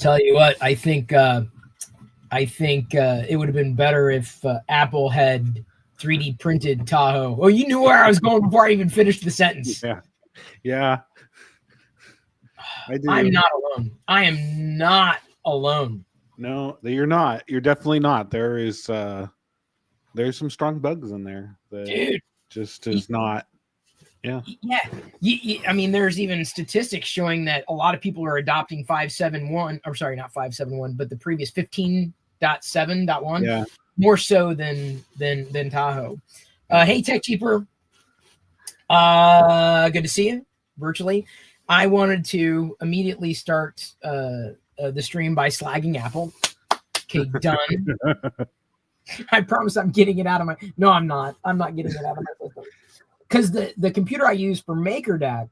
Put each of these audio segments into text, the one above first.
Tell you what, I think it would have been better if Apple had 3D printed Tahoe. Oh, you knew where I was going before I even finished the sentence. Yeah. I do. I'm not alone. I am not alone. No, you're not. You're definitely not. There's some strong bugs in there that Dude, just is not. Yeah. I mean, there's even statistics showing that a lot of people are adopting 5.7.1. I'm sorry, not 5.7.1, but the previous 15.7.1. Yeah. More so than Tahoe. Hey, Tech Cheaper. Good to see you virtually. I wanted to immediately start the stream by slagging Apple. Okay, done. I promise I'm getting it out of my. No, I'm not. I'm not getting it out of my system. Because the computer I use for MakerDeck,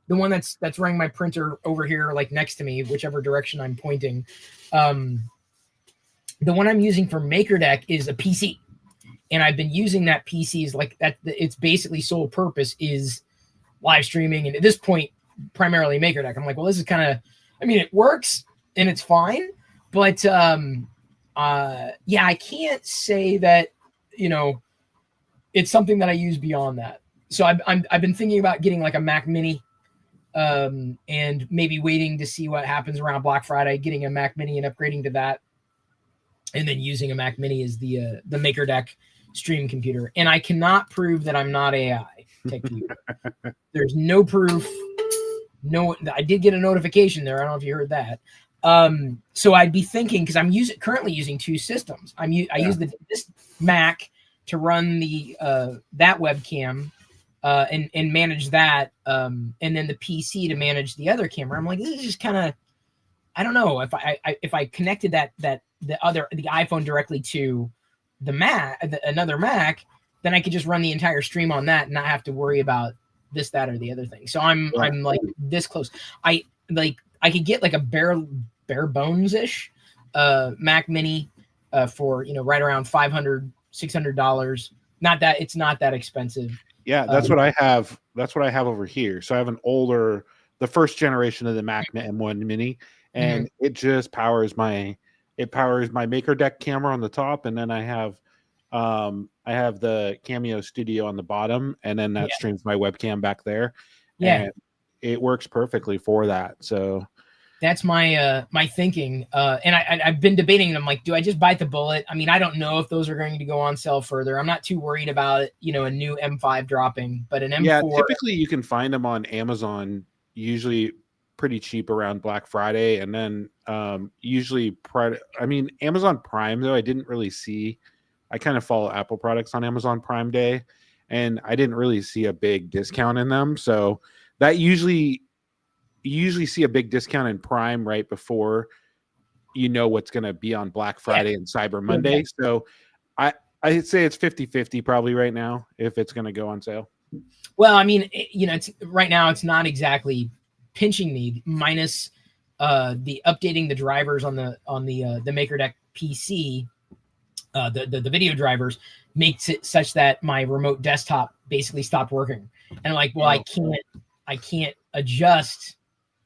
the one that's running my printer over here, like next to me, whichever direction I'm pointing, the one I'm using for MakerDeck is a PC, and I've been using that PC is like that. Its basically sole purpose is live streaming, and at this point, primarily MakerDeck. I'm like, well, this is kind of, I mean, it works and it's fine, but I can't say that it's something that I use beyond that. So I've been thinking about getting like a Mac Mini, and maybe waiting to see what happens around Black Friday, getting a Mac Mini and upgrading to that, and then using a Mac Mini as the MakerDeck stream computer. And I cannot prove that I'm not AI. There's no proof. No, I did get a notification there. I don't know if you heard that. So I'd be thinking, because I'm currently using two systems. I use this Mac to run the that webcam and manage that, and then the PC to manage the other camera. I'm like, this is just kind of, I don't know if I connected the iPhone directly to the Mac, another Mac, then I could just run the entire stream on that and not have to worry about this, that, or the other thing. So I'm like this close. I could get like a bare bones ish Mac Mini for right around $500-$600. It's not that expensive. Yeah, that's what I have. That's what I have over here. So I have the first generation of the Mac M1 Mini, and it just powers my MakerDeck camera on the top, and then I have the Cameo Studio on the bottom, and then that streams my webcam back there. Yeah, and it works perfectly for that. So that's my my thinking. And I've been debating. I'm like, do I just bite the bullet? I mean, I don't know if those are going to go on sale further. I'm not too worried about it. A new M5 dropping, but an M4. Yeah, typically you can find them on Amazon, usually pretty cheap around Black Friday, and then usually Amazon Prime though I didn't really see. I kind of follow Apple products on Amazon Prime Day, and I didn't really see a big discount in them. So that you usually see a big discount in Prime right before what's going to be on Black Friday and Cyber Monday. So I'd say it's 50-50 probably right now if it's going to go on sale. Well, I mean, it's right now it's not exactly pinching me, minus the updating the drivers on the MakerDeck PC. The video drivers makes it such that my remote desktop basically stopped working. And I'm like, well, I can't adjust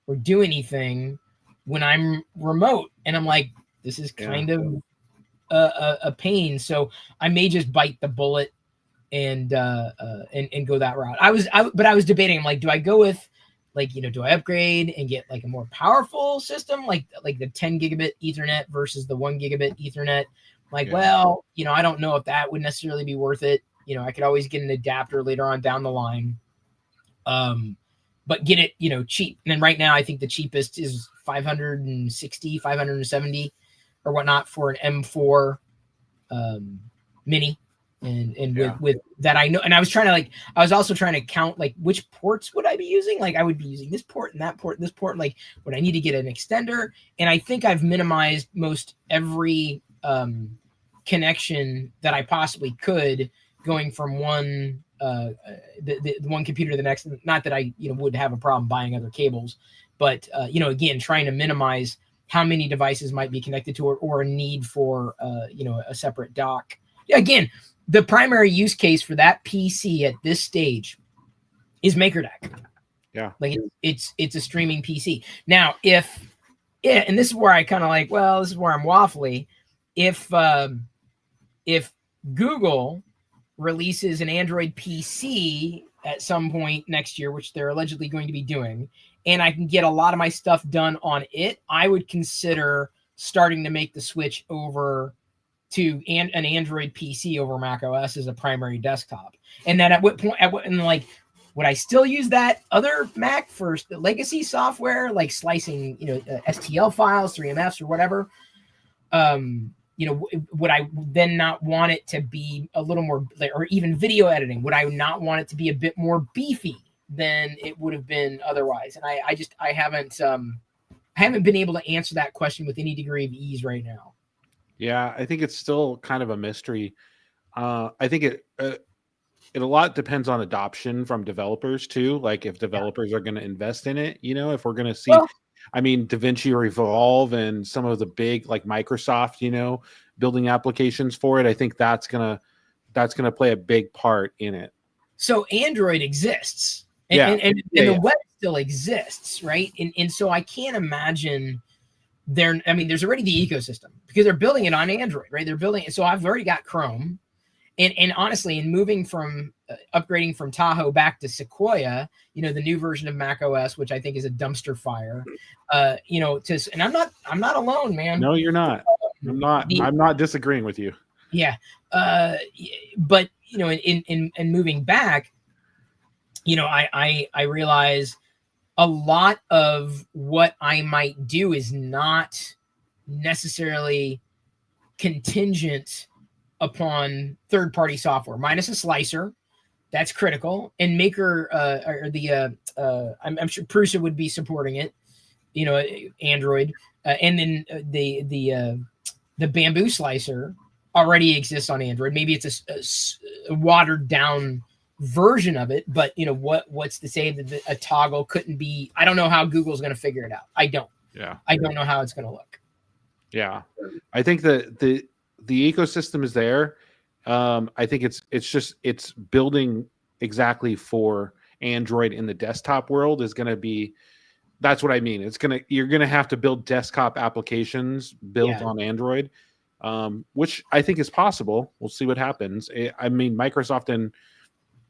or do anything when I'm remote. And I'm like, this is kind of a pain. So I may just bite the bullet and go that route. But I was debating. I'm like, do I go with do I upgrade and get like a more powerful system, like the 10 gigabit Ethernet versus the 1 gigabit Ethernet? Well, I don't know if that would necessarily be worth it. I could always get an adapter later on down the line. But get it, cheap. And then right now, I think the cheapest is $560, $570 or whatnot for an M4 Mini. And with that, I know. And I was also trying to count which ports would I be using? I would be using this port and that port, and this port. Would I need to get an extender? And I think I've minimized most every connection that I possibly could, going from one the one computer to the next. Not that I would have a problem buying other cables, but again, trying to minimize how many devices might be connected to it, or a need for a separate dock. Again, the primary use case for that PC at this stage is MakerDeck. Yeah, it's a streaming PC. Now, if Yeah, and this is where I kind of like, well, this is where I'm waffly. If Google releases an Android PC at some point next year, which they're allegedly going to be doing, and I can get a lot of my stuff done on it, I would consider starting to make the switch over to an Android PC over Mac OS as a primary desktop. And then at what point, would I still use that other Mac for legacy software, like slicing, STL files, 3MFs or whatever? Would I then not want it to be a little more, or even video editing? Would I not want it to be a bit more beefy than it would have been otherwise? And I haven't been able to answer that question with any degree of ease right now. Yeah, I think it's still kind of a mystery. I think it a lot depends on adoption from developers too. Like if developers are going to invest in it, if we're going to see, DaVinci Revolve and some of the big like Microsoft, building applications for it. I think that's gonna play a big part in it. So Android exists, and the web still exists, right? And so I can't imagine there's already the ecosystem because they're building it on Android, right? They're building it. So I've already got Chrome. And honestly, in moving from upgrading from Tahoe back to Sequoia, the new version of Mac OS, which I think is a dumpster fire, and I'm not alone, man. No, you're not. I'm not disagreeing with you. Yeah. But in moving back, I realize a lot of what I might do is not necessarily contingent upon third-party software, minus a slicer. That's critical. And Maker, I'm sure Prusa would be supporting it, Android. And then the Bamboo slicer already exists on Android. Maybe it's a watered down version of it, but what's to say that a toggle couldn't be? I don't know how Google's going to figure it out. I don't know how it's going to look. Yeah, I think the ecosystem is there. I think it's building exactly for Android in the desktop world is going to be. That's what I mean. You're going to have to build desktop applications built on Android, which I think is possible. We'll see what happens. Microsoft and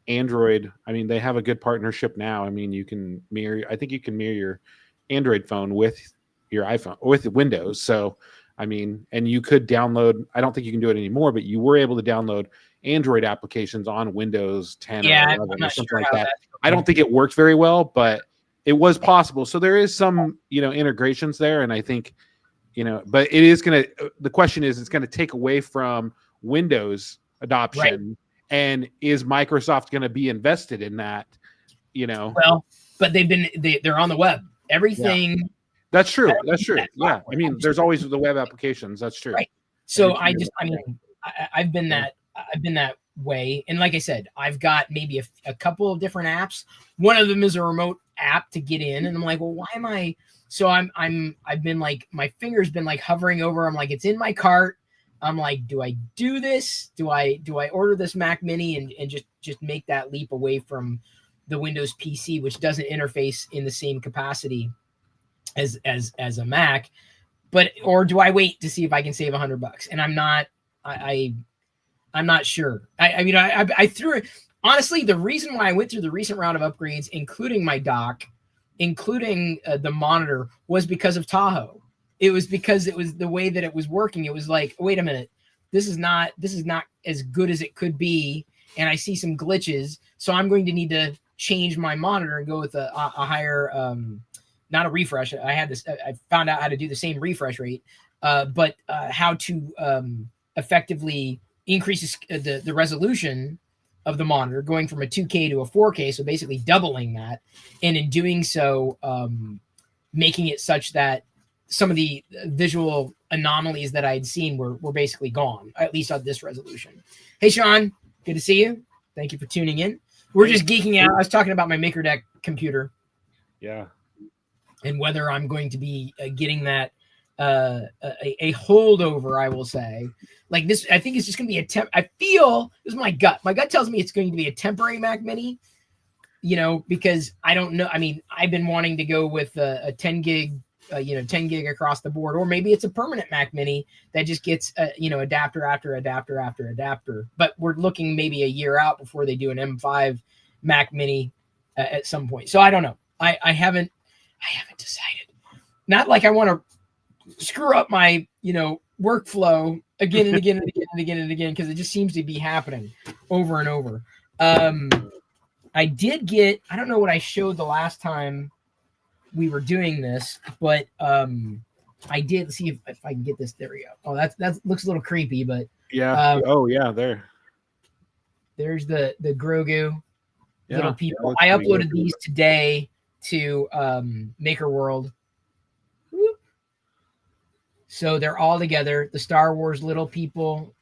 Android, they have a good partnership now. You can mirror your Android phone with your iPhone with Windows. So, and you could download, I don't think you can do it anymore, but you were able to download Android applications on Windows 10 or 11 or something like that. I don't think it worked very well, but it was possible. So there is some, integrations there. And I think, but it is the question is, it's going to take away from Windows adoption. Right. And is Microsoft going to be invested in that? Well, but they're on the web. Everything. Yeah. That's true. That's true. Yeah. There's always the web applications. That's true. Right. So I've been that way. And like I said, I've got maybe a couple of different apps. One of them is a remote app to get in. And I'm like, well, why am I? So I've been like, my finger's been like hovering over. I'm like, it's in my cart. I'm like, do I do this? Do I order this Mac Mini and just make that leap away from the Windows PC, which doesn't interface in the same capacity as a Mac, or do I wait to see if I can save $100? And I'm not sure. I threw it. Honestly, the reason why I went through the recent round of upgrades, including my dock, including the monitor, was because of Tahoe. It was because it was the way that it was working. It was like, wait a minute, this is not as good as it could be, and I see some glitches. So I'm going to need to change my monitor and go with a higher, not a refresh. I found out how to do the same refresh rate, but how to effectively increase the resolution of the monitor, going from a 2K to a 4K. So basically doubling that, and in doing so, making it such that some of the visual anomalies that I had seen were basically gone, at least on this resolution. Hey, Sean, good to see you. Thank you for tuning in. We're just geeking out. I was talking about my MakerDeck computer. Yeah. And whether I'm going to be getting that a holdover, I will say. Like this, I think it's just going to be I feel, this is my gut. My gut tells me it's going to be a temporary Mac Mini, because I don't know. I've been wanting to go with a 10 gig 10 gig across the board, or maybe it's a permanent Mac Mini that just gets adapter after adapter after adapter. But we're looking maybe a year out before they do an M5 Mac Mini at some point. So I don't know. I haven't decided. Not like I want to screw up my workflow again and again and again and again and again, because it just seems to be happening over and over. I did get, I don't know what I showed the last time we were doing this, but I did see if I can get this. There we go. Oh, that looks a little creepy, but yeah. There. There's the Grogu little people. I uploaded uploaded these today to Maker World. So they're all together. The Star Wars little people,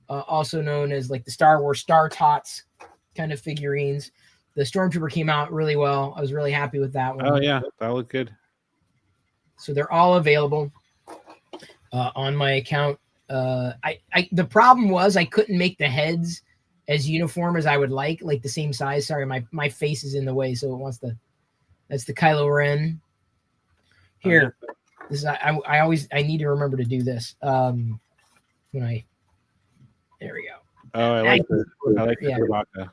also known as like the Star Wars Star Tots kind of figurines. The Stormtrooper came out really well. I was really happy with that one. Oh yeah, that looked good. So they're all available on my account. The problem was I couldn't make the heads as uniform as I would like the same size. Sorry, my face is in the way, so it wants that's the Kylo Ren. Here, this is I need to remember to do this. There we go. Oh, I like the Chewbacca.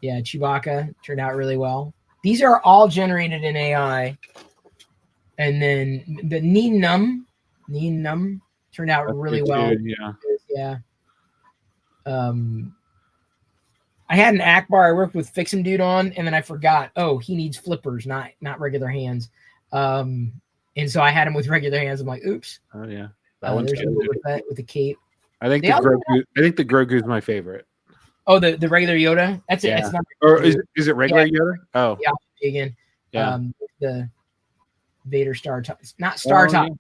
Yeah, Chewbacca turned out really well. These are all generated in AI. And then the Neen Num turned out really well. Yeah. I had an Akbar I worked with Fix 'em Dude on, and then I forgot. Oh, he needs flippers, not regular hands. And so I had him with regular hands. I'm like, oops. Oh yeah. There's with the cape. I think the Grogu's my favorite. Oh, the regular Yoda. That's it. It's not. Or is it regular Yoda? Oh, yeah. Again, yeah. The Vader Star Tots, not Star Tots. Yeah.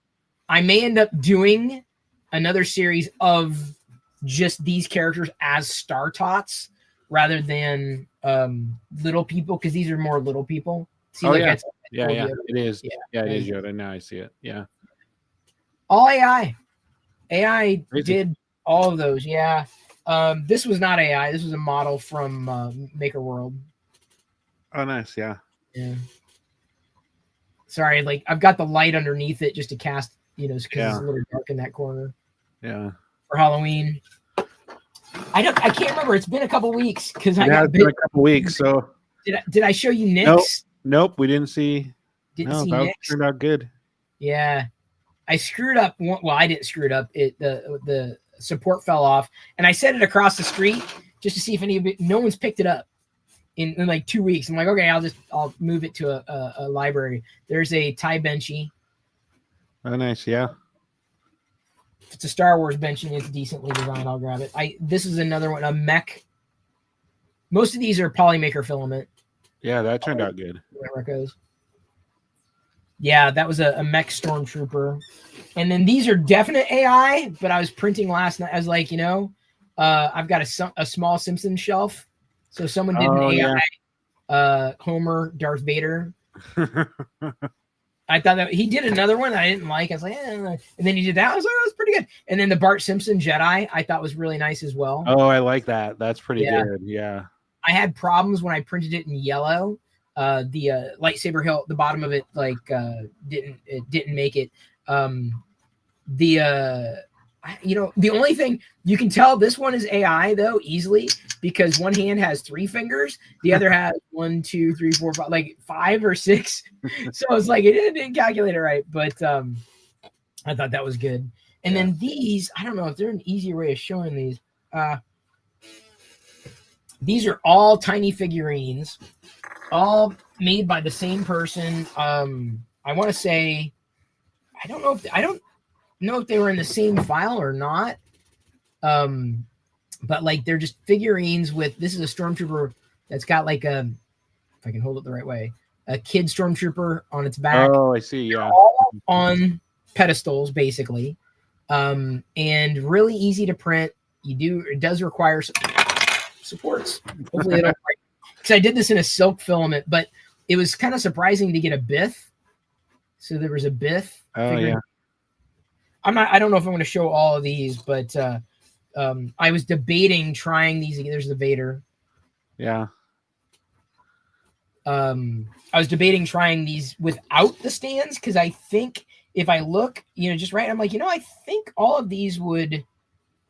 I may end up doing another series of just these characters as Star Tots rather than little people, because these are more little people. See, it is. Yeah, it is Yoda. Now I see it. Yeah. All AI. AI did all of those. Yeah. This was not AI. This was a model from Maker World. Oh, nice. Yeah. Yeah. Sorry, I've got the light underneath it just to cast, because it's a little dark in that corner. Yeah. For Halloween. I can't remember. It's been a couple weeks because it's been a couple weeks. So did I show you Nick's? Nope. We didn't see. Didn't see that Nick's. Turned out good. Yeah. I screwed up. Well, I didn't screw it up. The support fell off, and I set it across the street just to see if no one's picked it up in like 2 weeks. I'm like, okay, I'll move it to a library. There's a Thai Benchy. Oh, nice. Yeah. If it's a Star Wars Benchy and it's decently designed, I'll grab it. This is another one, a mech. Most of these are Polymaker Filament. Yeah, that turned out good. Yeah, that was a mech Stormtrooper. And then these are definite AI, but I was printing last night. I was like, I've got a small Simpsons shelf. So someone did an AI Homer Darth Vader. I thought that he did another one I didn't like. I was like, and then he did that. I was like, that was pretty good. And then the Bart Simpson Jedi I thought was really nice as well. Oh, I like that. That's pretty good. Yeah. I had problems when I printed it in yellow. The lightsaber hilt, the bottom of it didn't make it. The only thing you can tell this one is AI though easily, because one hand has 3 fingers, the other has 1, 2, 3, 4, 5, like 5 or 6. So it's like it didn't calculate it right, but I thought that was good. And then these, I don't know if there's an easier way of showing these. These are all tiny figurines, all made by the same person. I want to say, I don't know if they were in the same file or not. But they're just figurines with, this is a Stormtrooper that's got if I can hold it the right way, a kid Stormtrooper on its back. Oh, I see. Yeah. They're all on pedestals basically. And really easy to print. It does require supports. Hopefully it'll break. Because I did this in a silk filament, but it was kind of surprising to get a Biff. So there was a Biff. Oh, yeah. I don't know if I'm going to show all of these, but I was debating trying these. There's the Vader. Yeah. I was debating trying these without the stands, because I think if I look, just right, I'm like, I think all of these would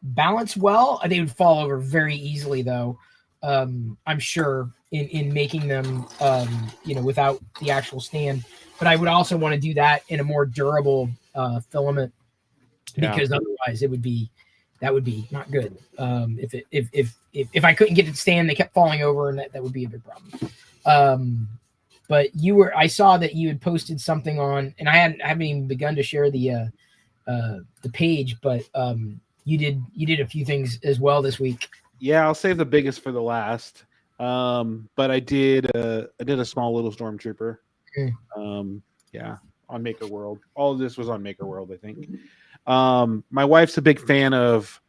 balance well. They would fall over very easily, though. I'm sure in making them, without the actual stand. But I would also want to do that in a more durable filament, because otherwise that would be not good. If I couldn't get it to stand, they kept falling over, and that would be a big problem. But I saw that you had posted something on, and I haven't even begun to share the page, but you did a few things as well this week. Yeah, I'll save the biggest for the last. But I did a small little stormtrooper. Yeah, on Maker World. All of this was on Maker World, I think. My wife's a big fan of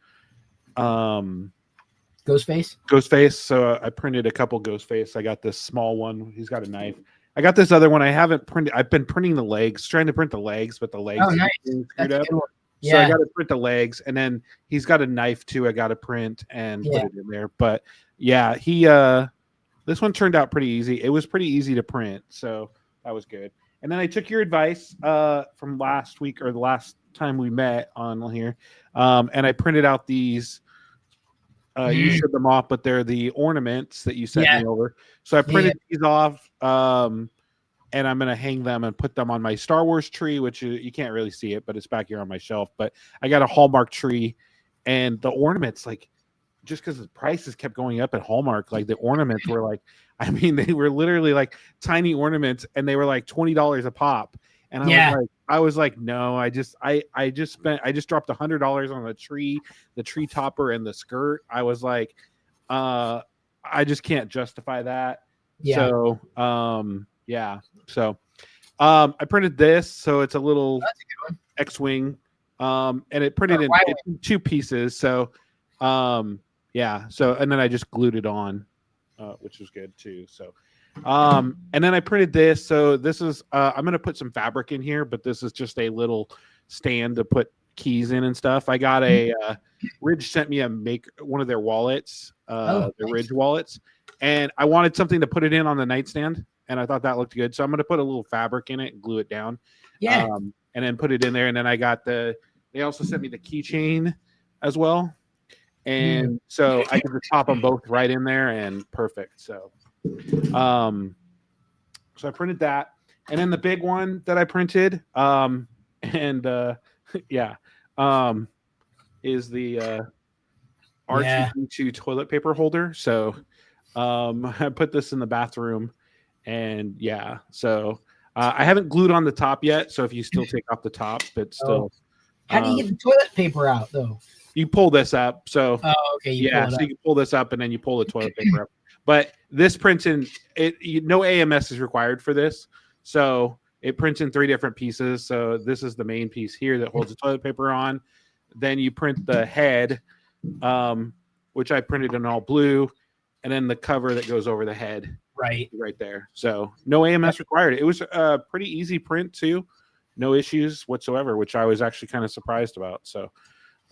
Ghostface, so I printed a couple Ghostface. I got this small one. He's got a knife. I got this other one. I haven't printed. I've been printing the legs, trying to print the legs, but the legs nice. screwed up. Yeah. So I got to print the legs, and then he's got a knife too. I got to print and put it in there. But yeah, this one turned out pretty easy. It was pretty easy to print, so that was good. And then I took your advice from last week, or the last time we met on here, and I printed out these. You showed them off, but they're the ornaments that you sent me over. So I printed these off, and I'm going to hang them and put them on my Star Wars tree, which you can't really see it, but it's back here on my shelf. But I got a Hallmark tree, and the ornaments, like, just because the prices kept going up at Hallmark, like the ornaments were like, I mean, they were literally like tiny ornaments, and they were like $20 a pop. And I was like, no, I just dropped $100 on the tree topper, and the skirt. I was like, I just can't justify that. Yeah. So, So, I printed this, so it's a little X-wing, and it printed in 2 pieces. So, So, and then I just glued it on, which was good too. So. And then I printed this. So this is I'm going to put some fabric in here, but this is just a little stand to put keys in and stuff. I got a Ridge sent me one of their wallets, the Ridge wallets, and I wanted something to put it in on the nightstand, and I thought that looked good. So I'm going to put a little fabric in it and glue it down. Yeah. And then put it in there, and then I got they also sent me the keychain as well. And so I could just pop them both right in there, and perfect. So I printed that, and then the big one that I printed, is the R2D2 toilet paper holder. So I put this in the bathroom, and so I haven't glued on the top yet. So if you still take off the top, but still, how do you get the toilet paper out though? You pull this up. So okay, you can pull this up, and then you pull the toilet paper up. But this prints in no AMS is required for this. So it prints in 3 different pieces. So this is the main piece here that holds the toilet paper on. Then you print the head, which I printed in all blue, and then the cover that goes over the head right there. So no AMS required. It was a pretty easy print too. No issues whatsoever, which I was actually kind of surprised about. So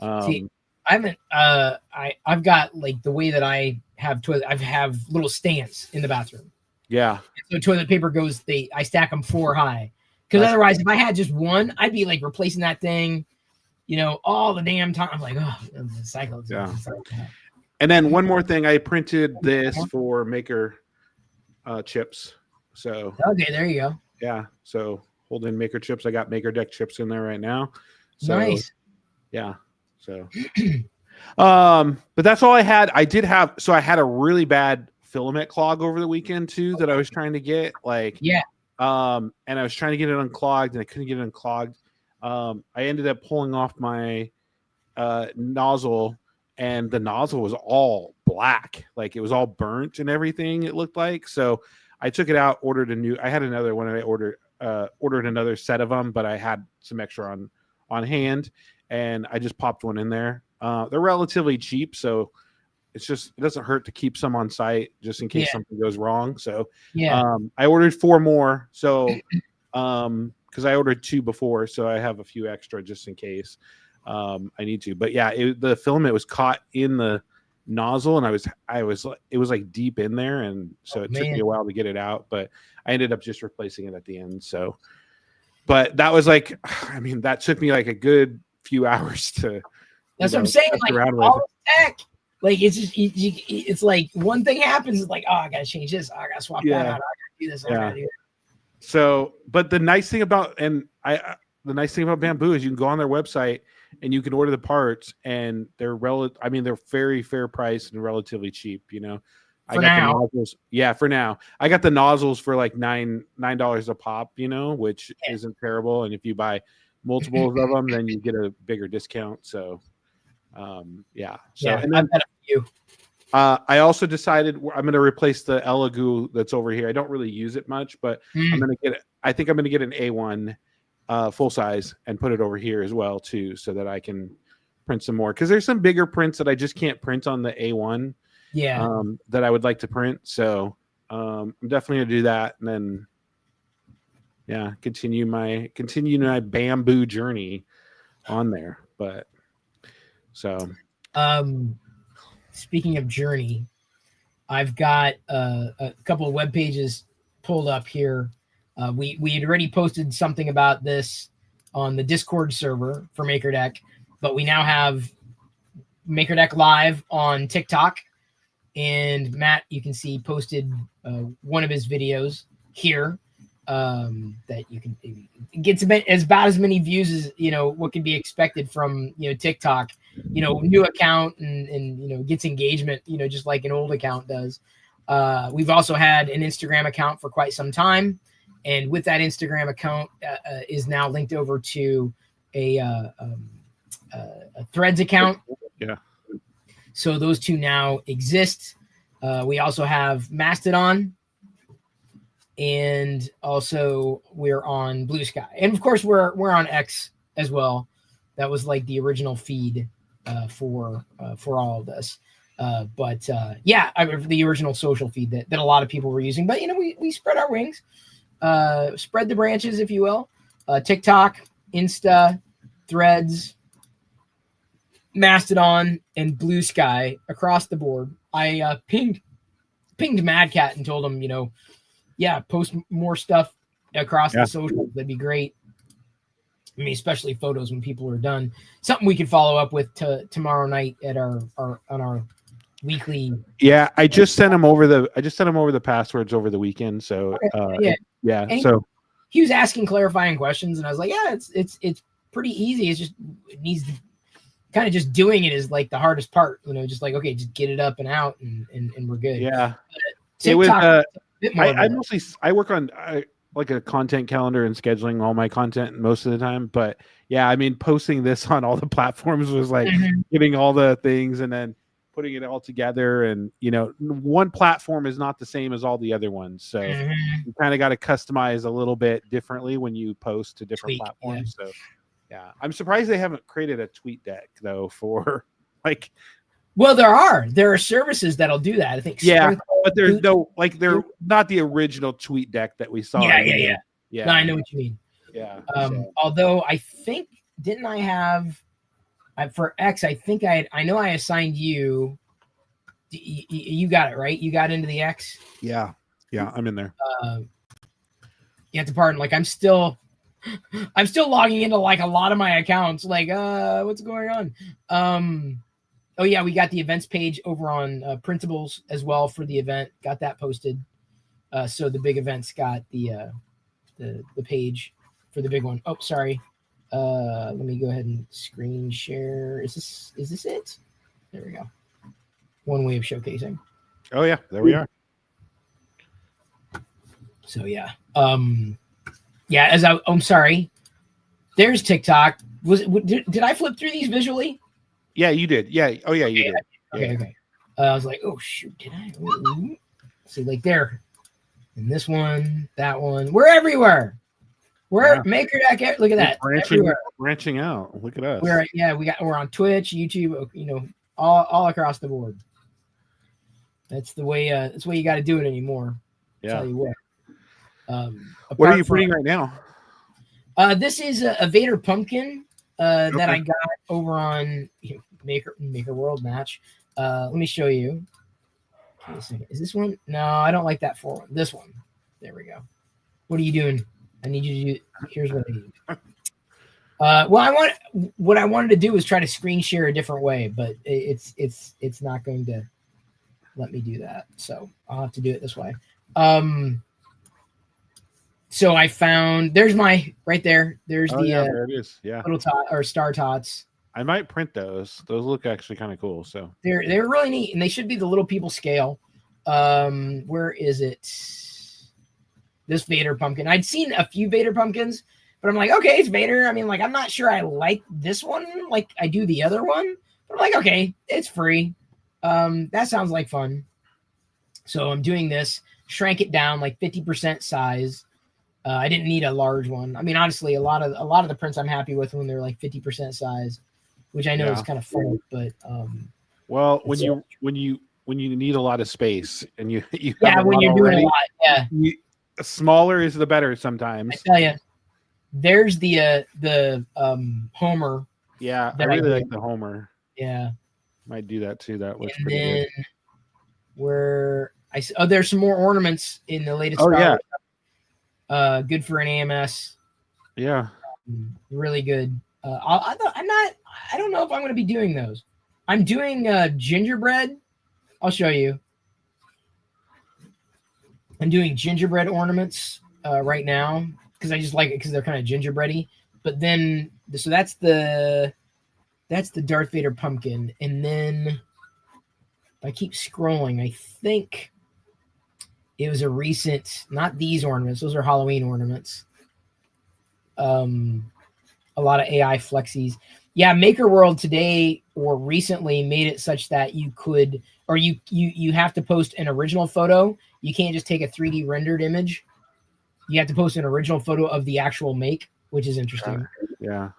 I haven't I've got, like, the way that I have I have little stands in the bathroom. Yeah. So toilet paper goes, I stack them 4 high. Because otherwise, if I had just one, I'd be like replacing that thing, all the damn time. I'm like, the cycle. Yeah. And then one more thing, I printed this for Maker chips. So okay, there you go. Yeah. So hold in Maker chips. I got Maker Deck chips in there right now. So, nice. Yeah. So, but that's all I had. I had a really bad filament clog over the weekend too that I was trying to get. And I was trying to get it unclogged, and I couldn't get it unclogged. I ended up pulling off my nozzle, and the nozzle was all black, like it was all burnt and everything. It looked like. So I took it out, ordered I had another one, and I ordered another set of them, but I had some extra on hand, and I just popped one in there. They're relatively cheap, so it doesn't hurt to keep some on site just in case something goes wrong. So I ordered 4 more. So because I ordered 2 before, so I have a few extra just in case I need to. But the filament was caught in the nozzle, and it was like deep in there, and so it took me a while to get it out. But I ended up just replacing it at the end. So but that was like, I mean, that took me like a good few hours to. That's what I'm saying. Like all tech, like it's just it's like one thing happens, it's like, oh, I gotta change this, oh, I gotta swap that out, I gotta do this, I gotta do that. So, but the nice thing about the nice thing about Bamboo is you can go on their website and you can order the parts, and they're they're very fair price and relatively cheap. You know, for now. The nozzles. Yeah, for now, I got the nozzles for like $9 a pop. You know, which isn't terrible. And if you buy multiples of them, then you get a bigger discount. So, yeah. So, and then, I've had a few. I also decided I'm going to replace the Elegoo that's over here. I don't really use it much, but I'm going to get it. I think I'm going to get an A1 full size and put it over here as well too, so that I can print some more. Because there's some bigger prints that I just can't print on the A1. Yeah. That I would like to print. So I'm definitely going to do that, and then continue my Bamboo journey on there. But so. Speaking of journey, I've got a couple of web pages pulled up here. We had already posted something about this on the Discord server for MakerDeck, but we now have MakerDeck Live on TikTok. And Matt, you can see, posted one of his videos here that you can, it gets about as many views as, you know, what can be expected from, you know, TikTok. You know, new account and you know, gets engagement, you know, just like an old account does. We've also had an Instagram account for quite some time, and with that Instagram account is now linked over to a Threads account. Yeah. So those two now exist. We also have Mastodon, and also we're on Blue Sky, and of course we're on X as well. That was like the original feed for all of this. But the original social feed that a lot of people were using. But, you know, we spread our wings, spread the branches, if you will. TikTok, Insta, Threads, Mastodon, and Blue Sky across the board. I pinged Mad Cat and told him, you know, post more stuff across the socials. That'd be great. I mean, especially photos when people are done. Something we could follow up with tomorrow night at on our weekly. Yeah, I just sent him over the passwords over the weekend. So so he was asking clarifying questions, and I was like, yeah, it's pretty easy. It's just, it needs to kind of, just doing it is like the hardest part. You know, just like, okay, just get it up and out, and we're good. Yeah, it was. I work on like a content calendar and scheduling all my content most of the time. But yeah, I mean, posting this on all the platforms was like getting all the things and then putting it all together. And, you know, one platform is not the same as all the other ones. So you kind of got to customize a little bit differently when you post to different platforms. So yeah, I'm surprised they haven't created a tweet deck though for like. Well, there are services that'll do that. I think. Yeah, but there's no, like, they're not the original tweet deck that we saw. Yeah. No, I know what you mean. Yeah. Although I think, didn't I have for X? I think I know I assigned you. You got it right. You got into the X. Yeah, I'm in there. You have to pardon. Like, I'm still logging into like a lot of my accounts. Like, what's going on? Oh yeah, we got the events page over on Printables as well for the event. Got that posted. So the big events got the page for the big one. Oh, sorry. Let me go ahead and screen share. Is this it? There we go. One way of showcasing. Oh yeah, there we are. So yeah. I'm sorry. There's TikTok. Did I flip through these visually? Yeah, you did. Yeah. Oh, yeah, you did. Okay. I was like, oh shoot, did I? See, like there, and this one, that one. We're everywhere. We're MakerDeck. Look at that. Branching out. Look at us. We're on Twitch, YouTube. You know, all across the board. That's the way. That's the way you got to do it anymore. Yeah. I'll tell you what. What are you printing right now? This is a Vader pumpkin that I got over on Maker World Match. Let me show you. Is this one? No, I don't like that one. This one. There we go. What are you doing? I need you to do. Here's what I need. Well, what I wanted to do was try to screen share a different way, but it's not going to let me do that. So I'll have to do it this way. So I found there's my right there. There's there it is. Yeah, little tot or star tots. I might print those. Those look actually kind of cool. So they're really neat, and they should be the little people scale. Where is it? This Vader pumpkin. I'd seen a few Vader pumpkins, but I'm like, okay, it's Vader. I mean, like, I'm not sure I like this one like I do the other one. But I'm like, okay, it's free. That sounds like fun. So I'm doing this, shrank it down like 50% size. I didn't need a large one. I mean, honestly, a lot of the prints I'm happy with when they're like 50% size, which I know is kind of fun, but well, when you need a lot of space and you when you're doing a lot, smaller is the better sometimes. I tell you, there's the Homer. Yeah, I really like the Homer. Yeah, might do that too. That looks pretty good. Where there's some more ornaments in the latest. Good for an AMS. Yeah, really good. I don't know if I'm going to be doing those. I'm doing gingerbread. I'll show you. I'm doing gingerbread ornaments right now because I just like it because they're kind of gingerbready. But then, so that's the Darth Vader pumpkin, and then if I keep scrolling, I think it was a recent, not these ornaments; those are Halloween ornaments. A lot of AI flexies. Yeah, Maker World today or recently made it such that you could, or you have to post an original photo. You can't just take a 3D rendered image. You have to post an original photo of the actual make, which is interesting. Yeah.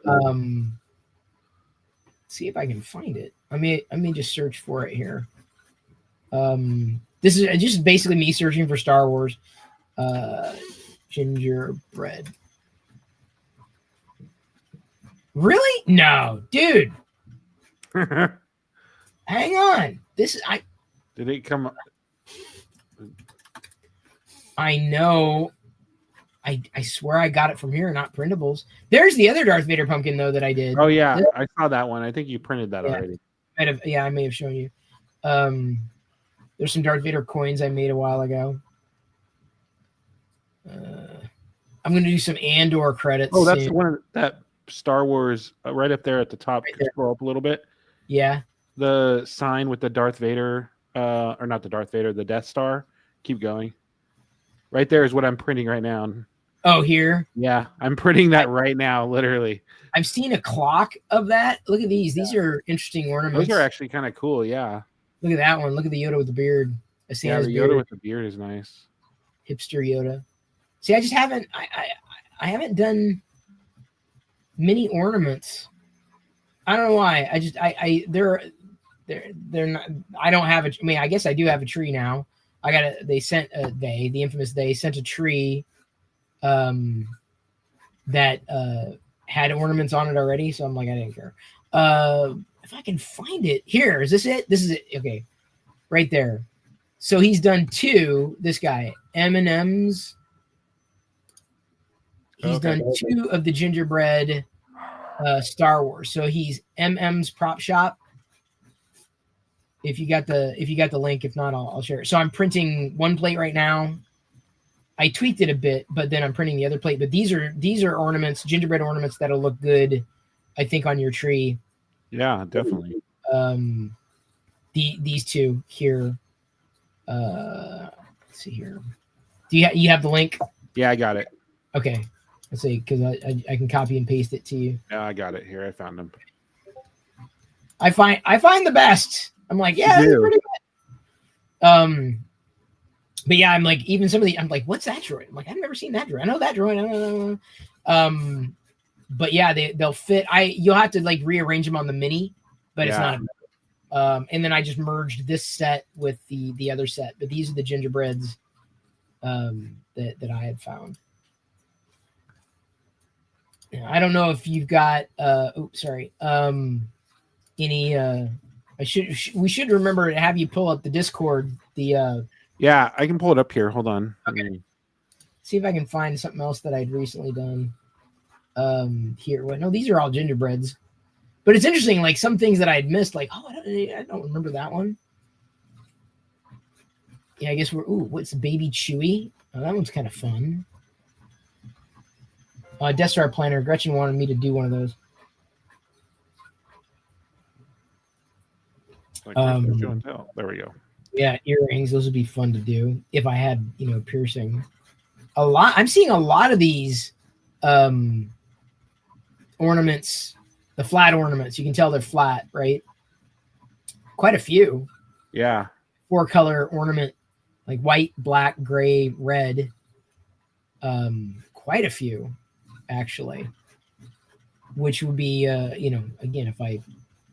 See if I can find it. Let me just search for it here. This is just basically me searching for Star Wars gingerbread. Really? No, dude. Hang on. This is Did it come up? I know. I swear I got it from here, not printables. There's the other Darth Vader pumpkin though that I did. Oh yeah, I saw that one. I think you printed that already. I may have shown you. There's some Darth Vader coins I made a while ago. I'm going to do some Andor credits. Oh, that's the one that Star Wars right up there at the top. Right scroll up a little bit. Yeah. The sign with the Darth Vader, or not the Darth Vader, the Death Star. Keep going. Right there is what I'm printing right now. Oh, here? Yeah, I'm printing that right now, literally. I've seen a clock of that. Look at these. These are interesting ornaments. Those are actually kind of cool, yeah. Look at that one. Look at the Yoda with the beard. The Yoda with the beard is nice. Hipster Yoda. See, I just haven't I haven't done many ornaments. I don't know why. They're not. I don't have a. I mean, I guess I do have a tree now. The infamous they sent a tree that had ornaments on it already, so I'm like, I didn't care. If I can find it here, is this it? This is it. Okay, right there. So he's done two. This guy M&M's. He's done two of the gingerbread Star Wars. So he's MM's Prop Shop. If you got the link, if not, I'll share it. So I'm printing one plate right now. I tweaked it a bit, but then I'm printing the other plate. But these are ornaments, gingerbread ornaments that'll look good, I think, on your tree. Yeah, definitely. These two here. Let's see here. Do you have the link? Yeah, I got it. Okay. Let's see, because I can copy and paste it to you. Yeah, I got it here. I found them. I find the best. I'm like, yeah, that's pretty good. But yeah, I'm like, even some of the, I'm like, what's that droid? I'm like, I've never seen that droid. I know that droid. But yeah, they'll fit. You'll have to like rearrange them on the mini, but it's not. And then I just merged this set with the other set. But these are the gingerbreads that I had found. I don't know if you've got any we should remember to have you pull up the Discord. Yeah, I can pull it up here. Hold on. Okay. see if I can find something else that I'd recently done. Here, well, no, these are all gingerbreads, but it's interesting. Like some things that I had missed, like I don't remember that one. Yeah, I guess what's Baby Chewy? Oh, that one's kind of fun. Death Star Planner. Gretchen wanted me to do one of those. Like show and tell. There we go. Yeah, earrings. Those would be fun to do if I had, piercing. I'm seeing a lot of these ornaments, the flat ornaments. You can tell they're flat, right? Quite a few. Yeah. 4-color ornament, like white, black, gray, red. Quite a few, actually. Which would be, again, if I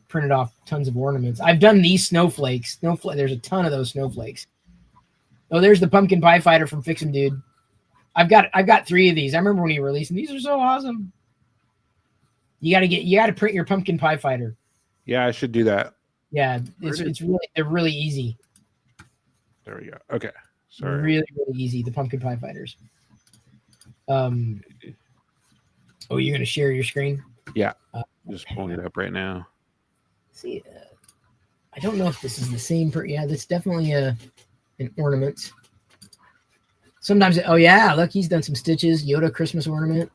printed off tons of ornaments. I've done these snowflakes. There's a ton of those snowflakes. Oh, there's the pumpkin pie fighter from Fix 'em Dude. I've got 3 of these. I remember when he released them. These are so awesome. You gotta print your pumpkin pie fighter. Yeah, I should do that. Yeah, they're really easy. There we go. Okay. Sorry. Really, really easy. The pumpkin pie fighters. Oh, you're gonna share your screen? Yeah. Just pulling it up right now. See, I don't know if this is the same. Yeah, that's definitely an ornament. Sometimes, look, he's done some stitches. Yoda Christmas ornament.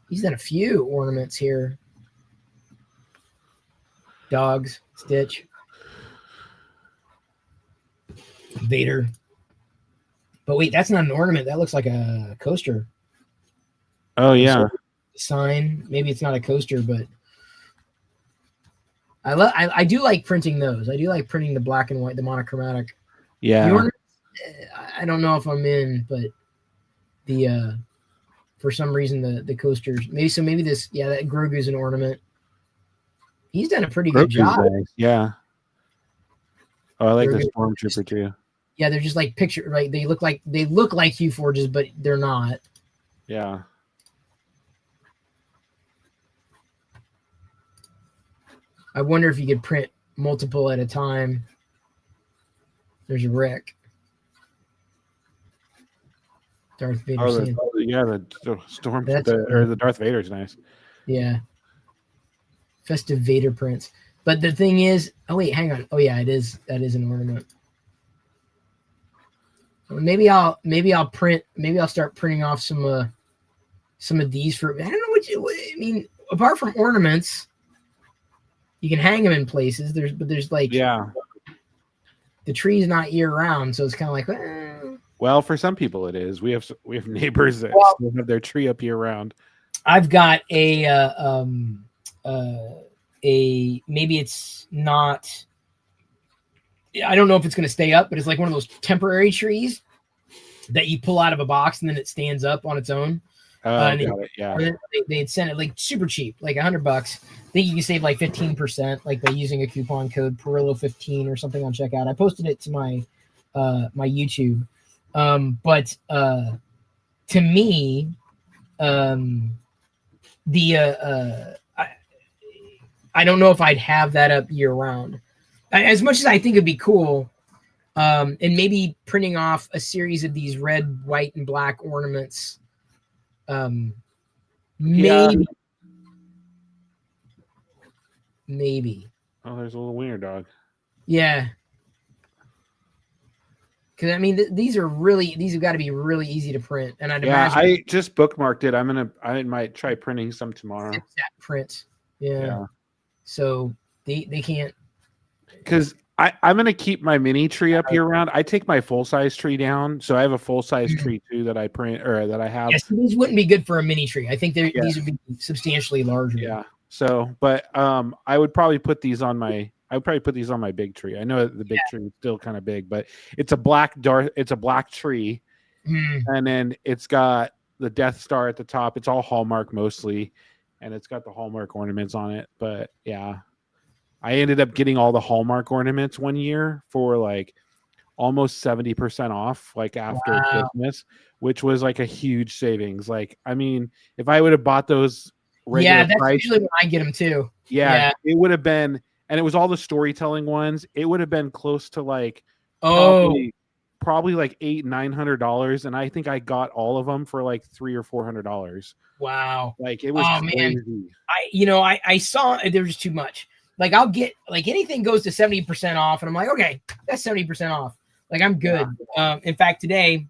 He's done a few ornaments here. Dogs, Stitch, Vader. But wait, that's not an ornament. That looks like a coaster. Oh yeah. Sign. Maybe it's not a coaster, but I do like printing those. I do like printing the black and white, the monochromatic. Yeah. The ornaments, I don't know if I'm in, but the for some reason the coasters maybe this that Grogu's an ornament. He's done a pretty good job. Nice. Yeah. Oh, I like Grogu. the Stormtrooper too. Yeah, they're just like picture right. They look like Hugh Forges, but they're not. Yeah. I wonder if you could print multiple at a time. There's Rick. Darth Vader. The Storm the Darth Vader's nice. Yeah. Festive Vader prints. But the thing is, oh wait, hang on. Oh yeah, that is an ornament. Maybe I'll start printing off some of these for, I don't know I mean, apart from ornaments, you can hang them in places. There's like, the tree's not year round, so it's kind of like, Well, for some people it is. We have neighbors that still have their tree up year round. I've got maybe it's not, I don't know if it's going to stay up, but it's like one of those temporary trees that you pull out of a box and then it stands up on its own. Got it. Yeah. They'd send it like super cheap, like $100. I think you can save like 15%, like by using a coupon code Perillo15 or something on checkout. I posted it to my my YouTube. But to me, I don't know if I'd have that up year round. As much as I think it'd be cool, and maybe printing off a series of these red, white, and black ornaments. Maybe. Oh, there's a little wiener dog. Yeah. Because I mean, these have got to be really easy to print, and I'd imagine. I just bookmarked it. I might try printing some tomorrow. Print. Yeah. So they can't. Because I'm gonna keep my mini tree up year round. I take my full size tree down, so I have a full size tree too that I print or that I have. Yes, these wouldn't be good for a mini tree. I think these would be substantially larger. Yeah. So, but I would probably put these on my. I would probably put these on my big tree. I know the big tree is still kind of big, but it's a black tree, and then it's got the Death Star at the top. It's all Hallmark mostly, and it's got the Hallmark ornaments on it. But yeah, I ended up getting all the Hallmark ornaments one year for like almost 70% off, like after Christmas, which was like a huge savings. Like, I mean, if I would have bought those regular that's price, usually when I get them too. Yeah, it would have been. And it was all the storytelling ones. It would have been close to like probably like $800-900, and I think I got all of them for like $300 or $400. Wow. Like it was crazy. Man, I saw there was too much. Like I'll get like anything goes to 70% off, and I'm like, okay, that's 70% off. Like I'm good. Yeah. In fact, today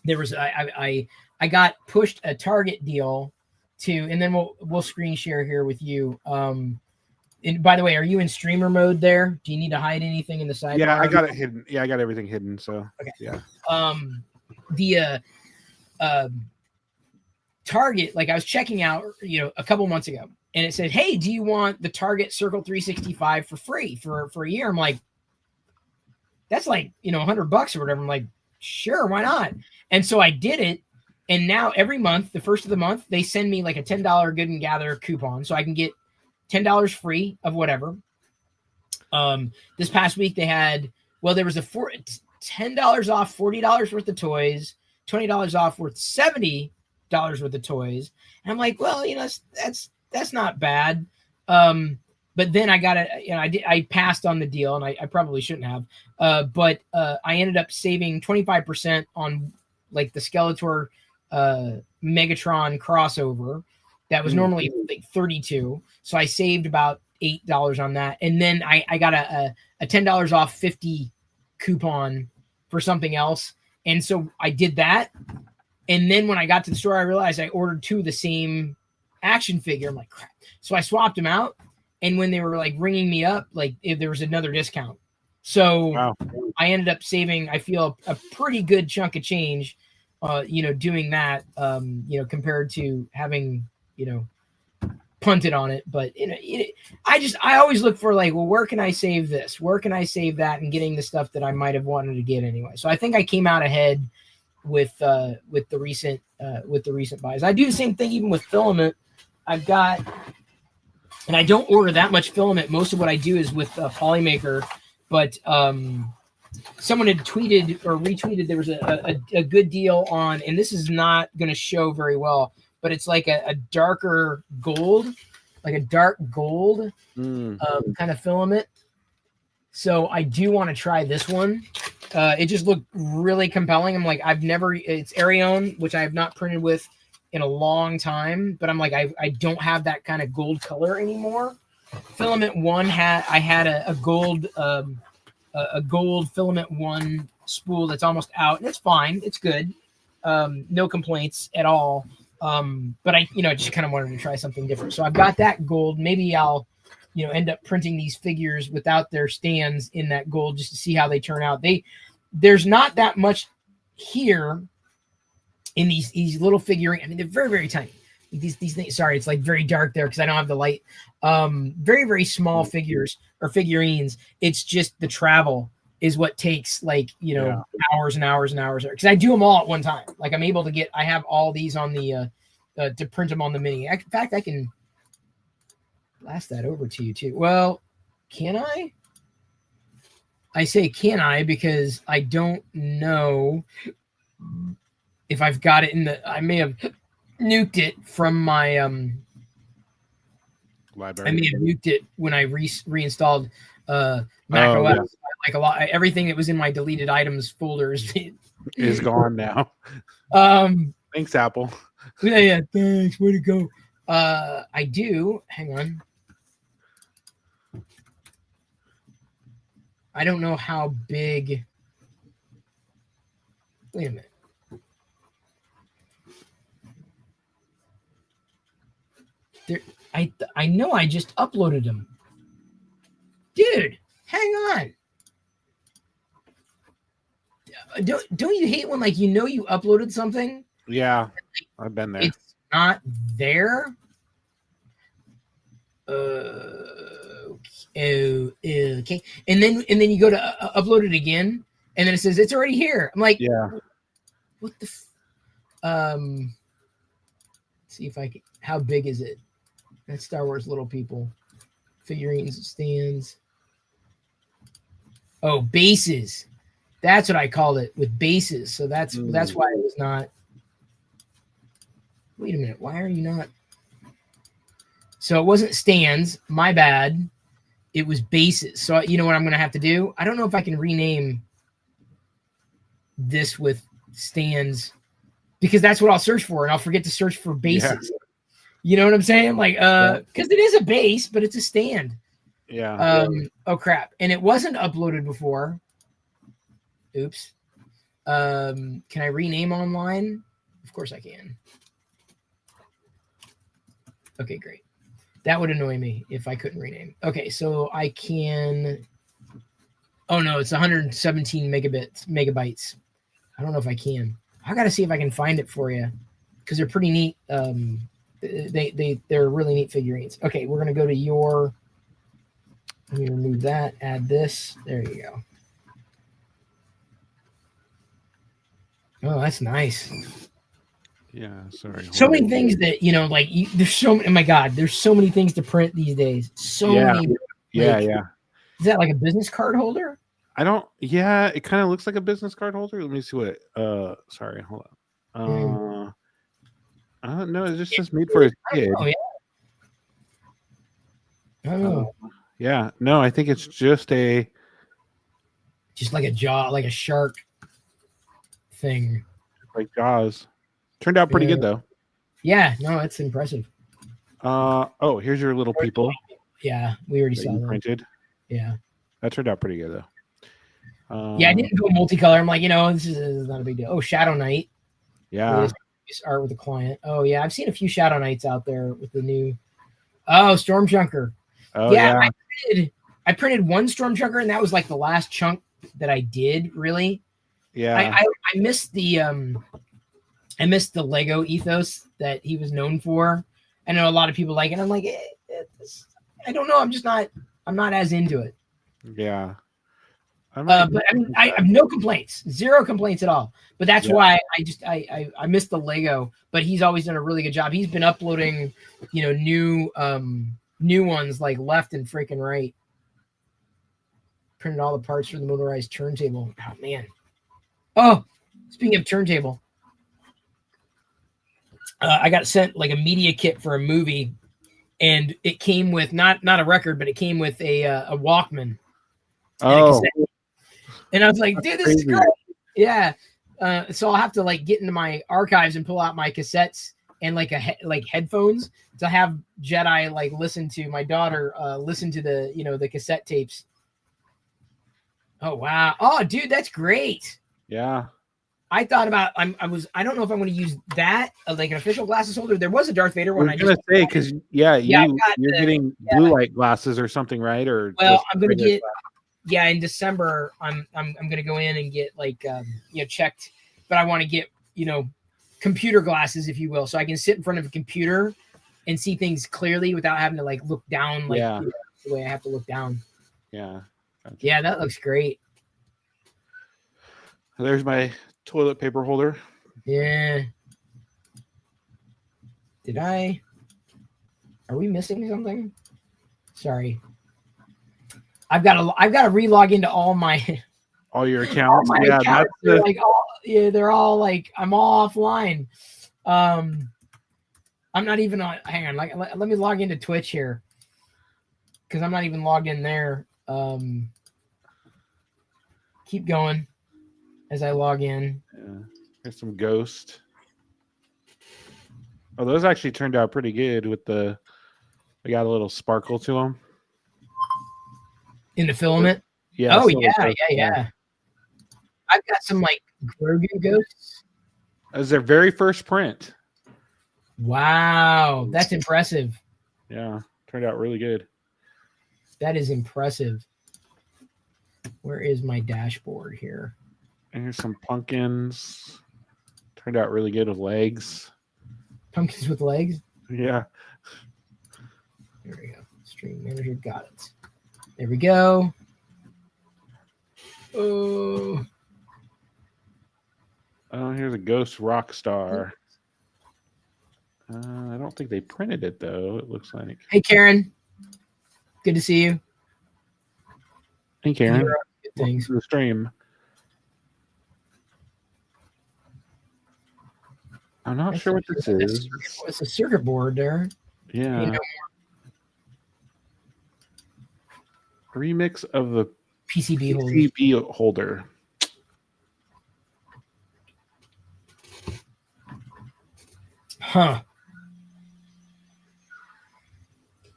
there was I got pushed a Target deal to, and then we'll screen share here with you. And by the way, are you in streamer mode there? Do you need to hide anything in the sidebar? Yeah, I got it hidden. Yeah, I got everything hidden. So okay. Yeah. The Target, like I was checking out, a couple months ago, and it said, "Hey, do you want the Target Circle 365 for free for a year?" I'm like, "That's like $100 or whatever." I'm like, "Sure, why not?" And so I did it, and now every month, the first of the month, they send me like a $10 Good and Gather coupon, so I can get $10 free of whatever. This past week they had, there was a $10 off $40 worth of toys, $20 off worth $70 worth of toys, and I'm like, well, that's not bad. But then I got it. I passed on the deal, and I probably shouldn't have. But I ended up saving 25% on like the Skeletor Megatron crossover. That was normally like $32, so I saved about $8 on that, and then I got a $10 off 50 coupon for something else, and so I did that. And then when I got to the store, I realized I ordered 2 of the same action figure. I'm like, crap. So I swapped them out, and when they were like ringing me up, like if there was another discount, so wow. I ended up saving, I feel, a pretty good chunk of change, doing that, compared to having punted on it. But I always look for like, well, where can I save this? Where can I save that? And getting the stuff that I might have wanted to get anyway. So I think I came out ahead with the recent buys. I do the same thing even with Filament. I've got, and I don't order that much Filament. Most of what I do is with Polymaker, but someone had tweeted or retweeted there was a good deal on, and this is not going to show very well, but it's like a darker gold, like a dark gold kind of filament. So I do want to try this one. It just looked really compelling. I'm like, it's Arion, which I have not printed with in a long time, but I'm like, I don't have that kind of gold color anymore. Filament 1 I had a gold Filament 1 spool that's almost out, and it's fine. It's good. No complaints at all. But I just kind of wanted to try something different. So I've got that gold. Maybe I'll, end up printing these figures without their stands in that gold just to see how they turn out. There's not that much here in these little figurines. I mean, they're very, very tiny. These things, sorry, it's like very dark there because I don't have the light. Very, very small figures or figurines. It's just the travel is what takes like, hours and hours and hours. Because I do them all at one time. Like I'm able to I have all these on the, to print them on the mini. In fact, I can blast that over to you too. Well, can I? I say can I because I don't know if I've got it I may have nuked it from my library. I may have nuked it when I reinstalled Mac OS. Yeah. Like a lot, everything that was in my deleted items folders is gone now. Thanks, Apple. Yeah, thanks. Way to go. I do. Hang on. I don't know how big. Wait a minute. I know I just uploaded them. Dude, hang on. Don't you hate when like you uploaded something? Yeah, I've been there. It's not there. Okay. And then you go to upload it again, and then it says it's already here. I'm like, yeah. What the? See if I can. How big is it? That's Star Wars Little People, figurines, stands. Oh, bases. That's what I called it, with bases. So that's why it was not. Wait a minute. Why are you not? So it wasn't stands. My bad. It was bases. So you know what I'm going to have to do? I don't know if I can rename. this with stands because that's what I'll search for, and I'll forget to search for bases. Yeah. You know what I'm saying? Like, because it is a base, but it's a stand. Yeah. Oh crap! And it wasn't uploaded before. Oops. Can I rename online? Of course I can. Okay, great. That would annoy me if I couldn't rename. Okay, so I can. Oh no, it's 117 megabytes. I don't know if I can. I got to see if I can find it for you because they're pretty neat. They're really neat figurines. Okay, we're gonna go to your. Let me remove that. Add this. There you go. Oh, that's nice. Yeah, sorry. So many things that like there's so many. Oh my god, there's so many things to print these days. So many. Yeah, yeah. Is that like a business card holder? I don't. Yeah, it kind of looks like a business card holder. Let me see what. Sorry, hold on. No, it's just made for a kid. Oh yeah. Oh. Yeah, no, I think it's just like a jaw, like a shark thing. Like Jaws. Turned out pretty good though. Yeah, no, it's impressive. Oh, here's your little people. Yeah, we already saw that. Printed. Yeah. That turned out pretty good though. Yeah, I didn't go multicolor. I'm like, this is not a big deal. Oh, Shadow Knight. Yeah. Art with the client. Oh yeah, I've seen a few Shadow Knights out there with the new. Oh, Storm Junker. Oh yeah. I printed one Storm Junker, and that was like the last chunk that I did. Really. Yeah. I missed the Lego ethos that he was known for. I know a lot of people like it. I'm like, I don't know. I'm not as into it. Yeah. But I have no complaints, 0 complaints at all. But that's why I missed the Lego. But he's always done a really good job. He's been uploading, new ones like left and freaking right. Printed all the parts for the motorized turntable. Oh man. Oh, speaking of turntable, I got sent like a media kit for a movie, and it came with not a record, but it came with a Walkman. Oh. And I was like, dude, this is great. Yeah. So I'll have to like get into my archives and pull out my cassettes and like headphones to have Jedi like listen to my daughter listen to the the cassette tapes. Oh wow. Oh dude, that's great. Yeah. I thought about I don't know if I'm going to use that like an official glasses holder. There was a Darth Vader one. I was going to say because you're getting blue light glasses or something, right? Or I'm going to get. Yeah, in December, I'm gonna go in and get like checked, but I want to get computer glasses, if you will, so I can sit in front of a computer and see things clearly without having to like look down the way I have to look down. Yeah. Gotcha. Yeah, that looks great. There's my toilet paper holder. Yeah. Are we missing something? Sorry. I've got to re-log into all your accounts. Accounts. They're all like I'm all offline. I'm not even on. Hang on, let me log into Twitch here because I'm not even logged in there. Keep going as I log in. Yeah. There's some Ghost. Oh, those actually turned out pretty good with they got a little sparkle to them. In the filament? Yeah. Oh, yeah. I've got some like Grogu Ghosts. That was their very first print. Wow. That's impressive. Yeah. Turned out really good. That is impressive. Where is my dashboard here? And here's some pumpkins. Turned out really good with legs. Pumpkins with legs? Yeah. Here we go. Stream manager got it. There we go. Oh, here's a Ghost Rock Star. I don't think they printed it though. It looks like. Hey, Karen. Good to see you. Hey, Karen. Good things. Welcome to the stream. I'm not sure what this is. It's a circuit board there. Yeah. Remix of the PCB holder. Huh.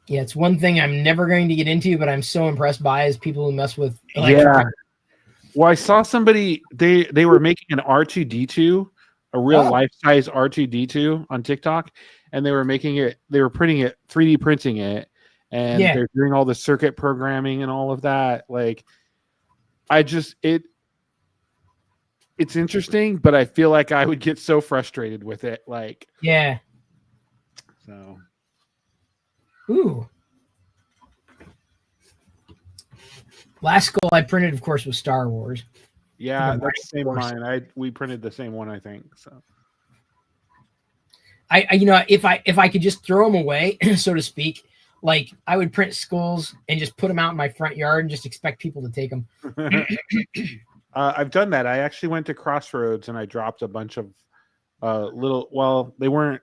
Yeah, it's one thing I'm never going to get into, but I'm so impressed by is people who mess with electronic. Yeah. Well, I saw somebody they were making an R2D2, a real life size R2D2 on TikTok, and they were printing it, 3D printing it, and Yeah. they're doing all the circuit programming and all of that. Like, it's interesting, but I feel like I would get so frustrated with it. Like, Yeah. so. Ooh. Last goal I printed, of course, was Star Wars. Yeah, that's the same mine. We printed the same one, I think. So I if I could just throw them away, so to speak, like I would print skulls and just put them out in my front yard and just expect people to take them. I've done that. I actually went to Crossroads and I dropped a bunch of little. Well, they weren't.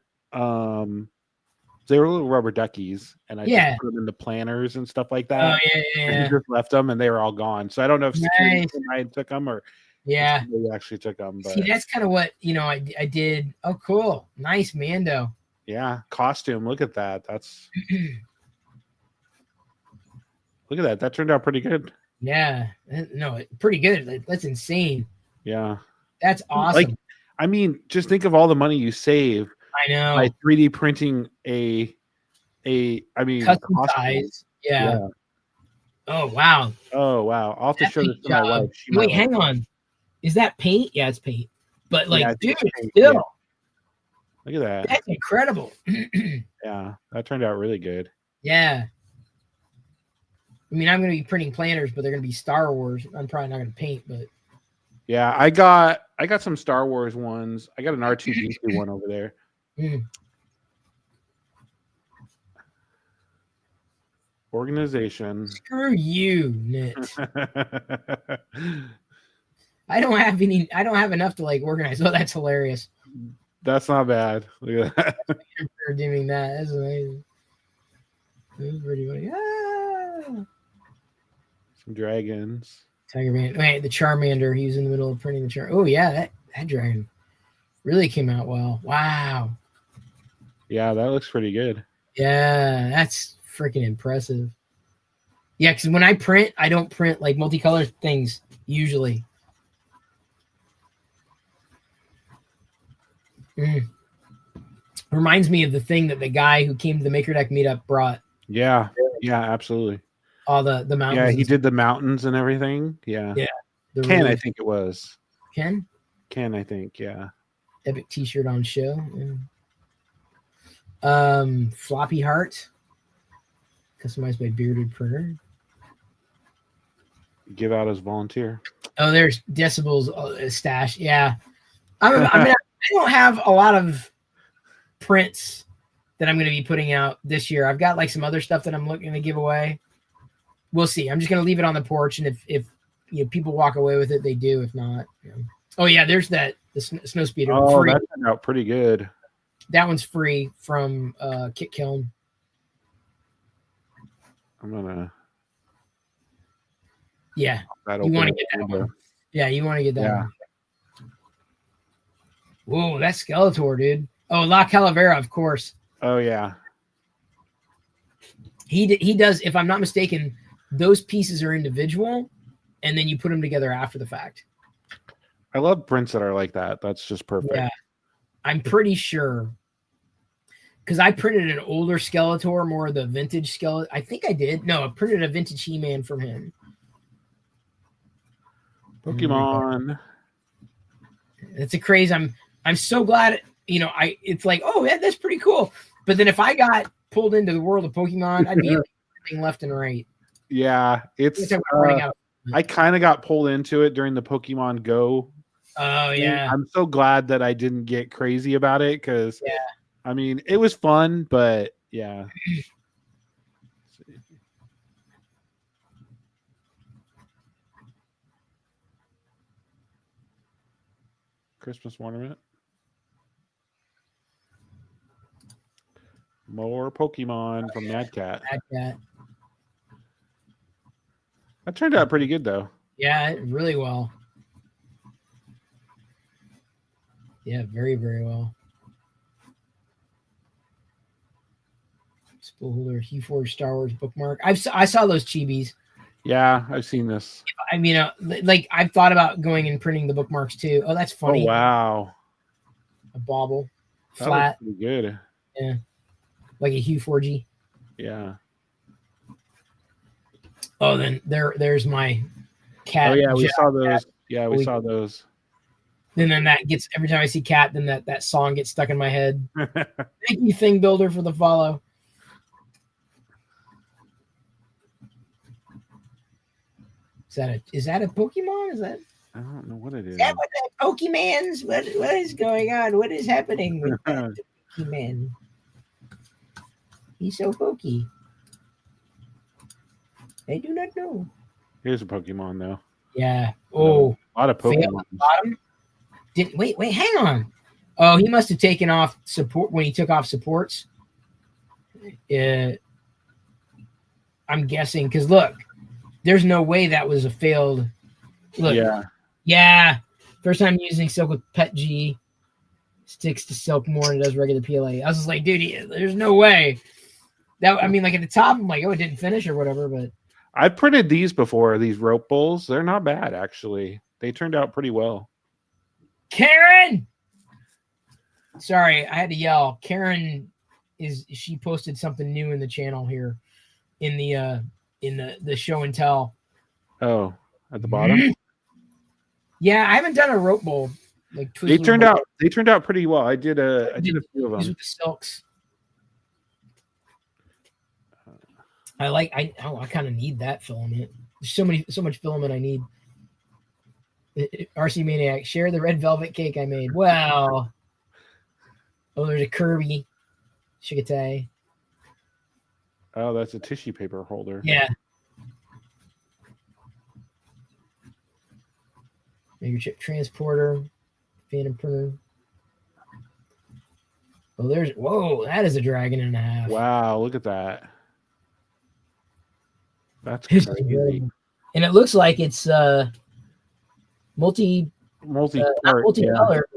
They were little rubber duckies, and I just put them in the planners and stuff like that. Oh yeah. And just left them, and they were all gone. So I don't know if security took them or somebody actually took them. But see, that's kind of what I did. Oh, cool, nice Mando. Yeah, costume. Look at that. That's look at that. That turned out pretty good. Yeah, no, pretty good. That's insane. Yeah, that's awesome. Like, I mean, just think of all the money you save. I know. By 3D printing custom size. Yeah. Oh wow. I'll have to show this to my wife. Wait, hang on. Is that paint? Yeah, it's paint. But like, dude, still. Yeah. Look at that. That's incredible. Yeah, that turned out really good. Yeah. I mean, I'm going to be printing planners, but they're going to be Star Wars. I'm probably not going to paint, but. Yeah, I got some Star Wars ones. I got an R2D2 one over there. Organization. Screw you, Nit. I don't have enough to like organize. Oh, that's hilarious. That's not bad. Look at that. For doing that. That's amazing. That's pretty funny. Some dragons. Tiger Man. Wait, the Charmander. He was in the middle of printing the Char. Oh yeah, that dragon really came out well. Wow. Yeah, that looks pretty good. Yeah, that's freaking impressive. Yeah, because when I print, I don't print like multicolored things usually. Reminds me of the thing that the guy who came to the Maker Deck meetup brought. Yeah, absolutely. All the mountains. Yeah, he did the mountains and everything. Yeah. Yeah. Ken, I think it was. Ken, I think, yeah. Epic t-shirt on show. Yeah. Floppy Heart. Customized by Bearded Printer. Give out as volunteer. Oh, there's Decibel's stash. Yeah. I mean, I don't have a lot of prints that I'm going to be putting out this year. I've got like some other stuff that I'm looking to give away. We'll see. I'm just going to leave it on the porch, and if people walk away with it, they do. If not, Oh yeah, there's the snow speeder. Oh, that turned out pretty good. That one's free from Kit Kiln. I'm gonna. Yeah, you want to get that one. Yeah, you want to get that one. Whoa, that's Skeletor, dude. Oh, La Calavera, of course. Oh yeah. He does. If I'm not mistaken, those pieces are individual, and then you put them together after the fact. I love prints that are like that. That's just perfect. Yeah, I'm pretty sure. Because I printed an older Skeletor, more of the vintage Skeletor. I think I did. No, I printed a vintage He-Man from him. Pokemon. It's a craze. I'm so glad. It's like, oh, yeah, that's pretty cool. But then if I got pulled into the world of Pokemon, I'd be everything left and right. Yeah, it's. I kind of got pulled into it during the Pokemon Go. Oh yeah. I'm so glad that I didn't get crazy about it because. Yeah. I mean, it was fun, but yeah. Christmas ornament. More Pokemon from Mad Cat. That turned out pretty good, though. Yeah, really well. Yeah, very, very well. Holder, Hugh Forge, Star Wars bookmark. I saw those chibis. Yeah, I've seen this. I mean, like I've thought about going and printing the bookmarks too. Oh, that's funny. Oh wow, A bauble, that flat. looks pretty good. Yeah, like a Hugh Forgy. Yeah. Oh, then there's my cat. Oh yeah, we saw those. Cat. Yeah, we saw those. And then that gets every time I see cat, then that song gets stuck in my head. Thank you, Thing Builder, for the follow. Is that a Pokemon? Is that? I don't know what it is. Is that what the Pokemans? What is going on? What is happening with that Pokemon? He's so pokey. I do not know. Here's a Pokemon though. Yeah. Oh, a lot of Pokemon. Bottom. Wait, hang on. Oh, he must have taken off support when he took off supports. I'm guessing because look, there's no way that was a failed. Look. Yeah. First time using Silk with Pet G. Sticks to Silk more than it does regular PLA. I was just like, dude, there's no way. That I mean, like at the top, I'm like, oh, it didn't finish or whatever, but I printed these before, these rope bowls. They're not bad, actually. They turned out pretty well. Karen! Sorry, I had to yell. Karen she posted something new in the channel here in the show and tell. Oh, at the bottom? Yeah, I haven't done a rope bowl. Like they turned out pretty well. I did a few of them. With the silks. I kind of need that filament. There's so much filament I need. RC Maniac, share the red velvet cake I made. Wow. Oh, there's a Kirby. Shigate. Oh, that's a tissue paper holder. Yeah. Maybe chip transporter. Phantom printer. Oh, that is a dragon and a half. Wow, look at that. That's crazy. And it looks like it's multi-color,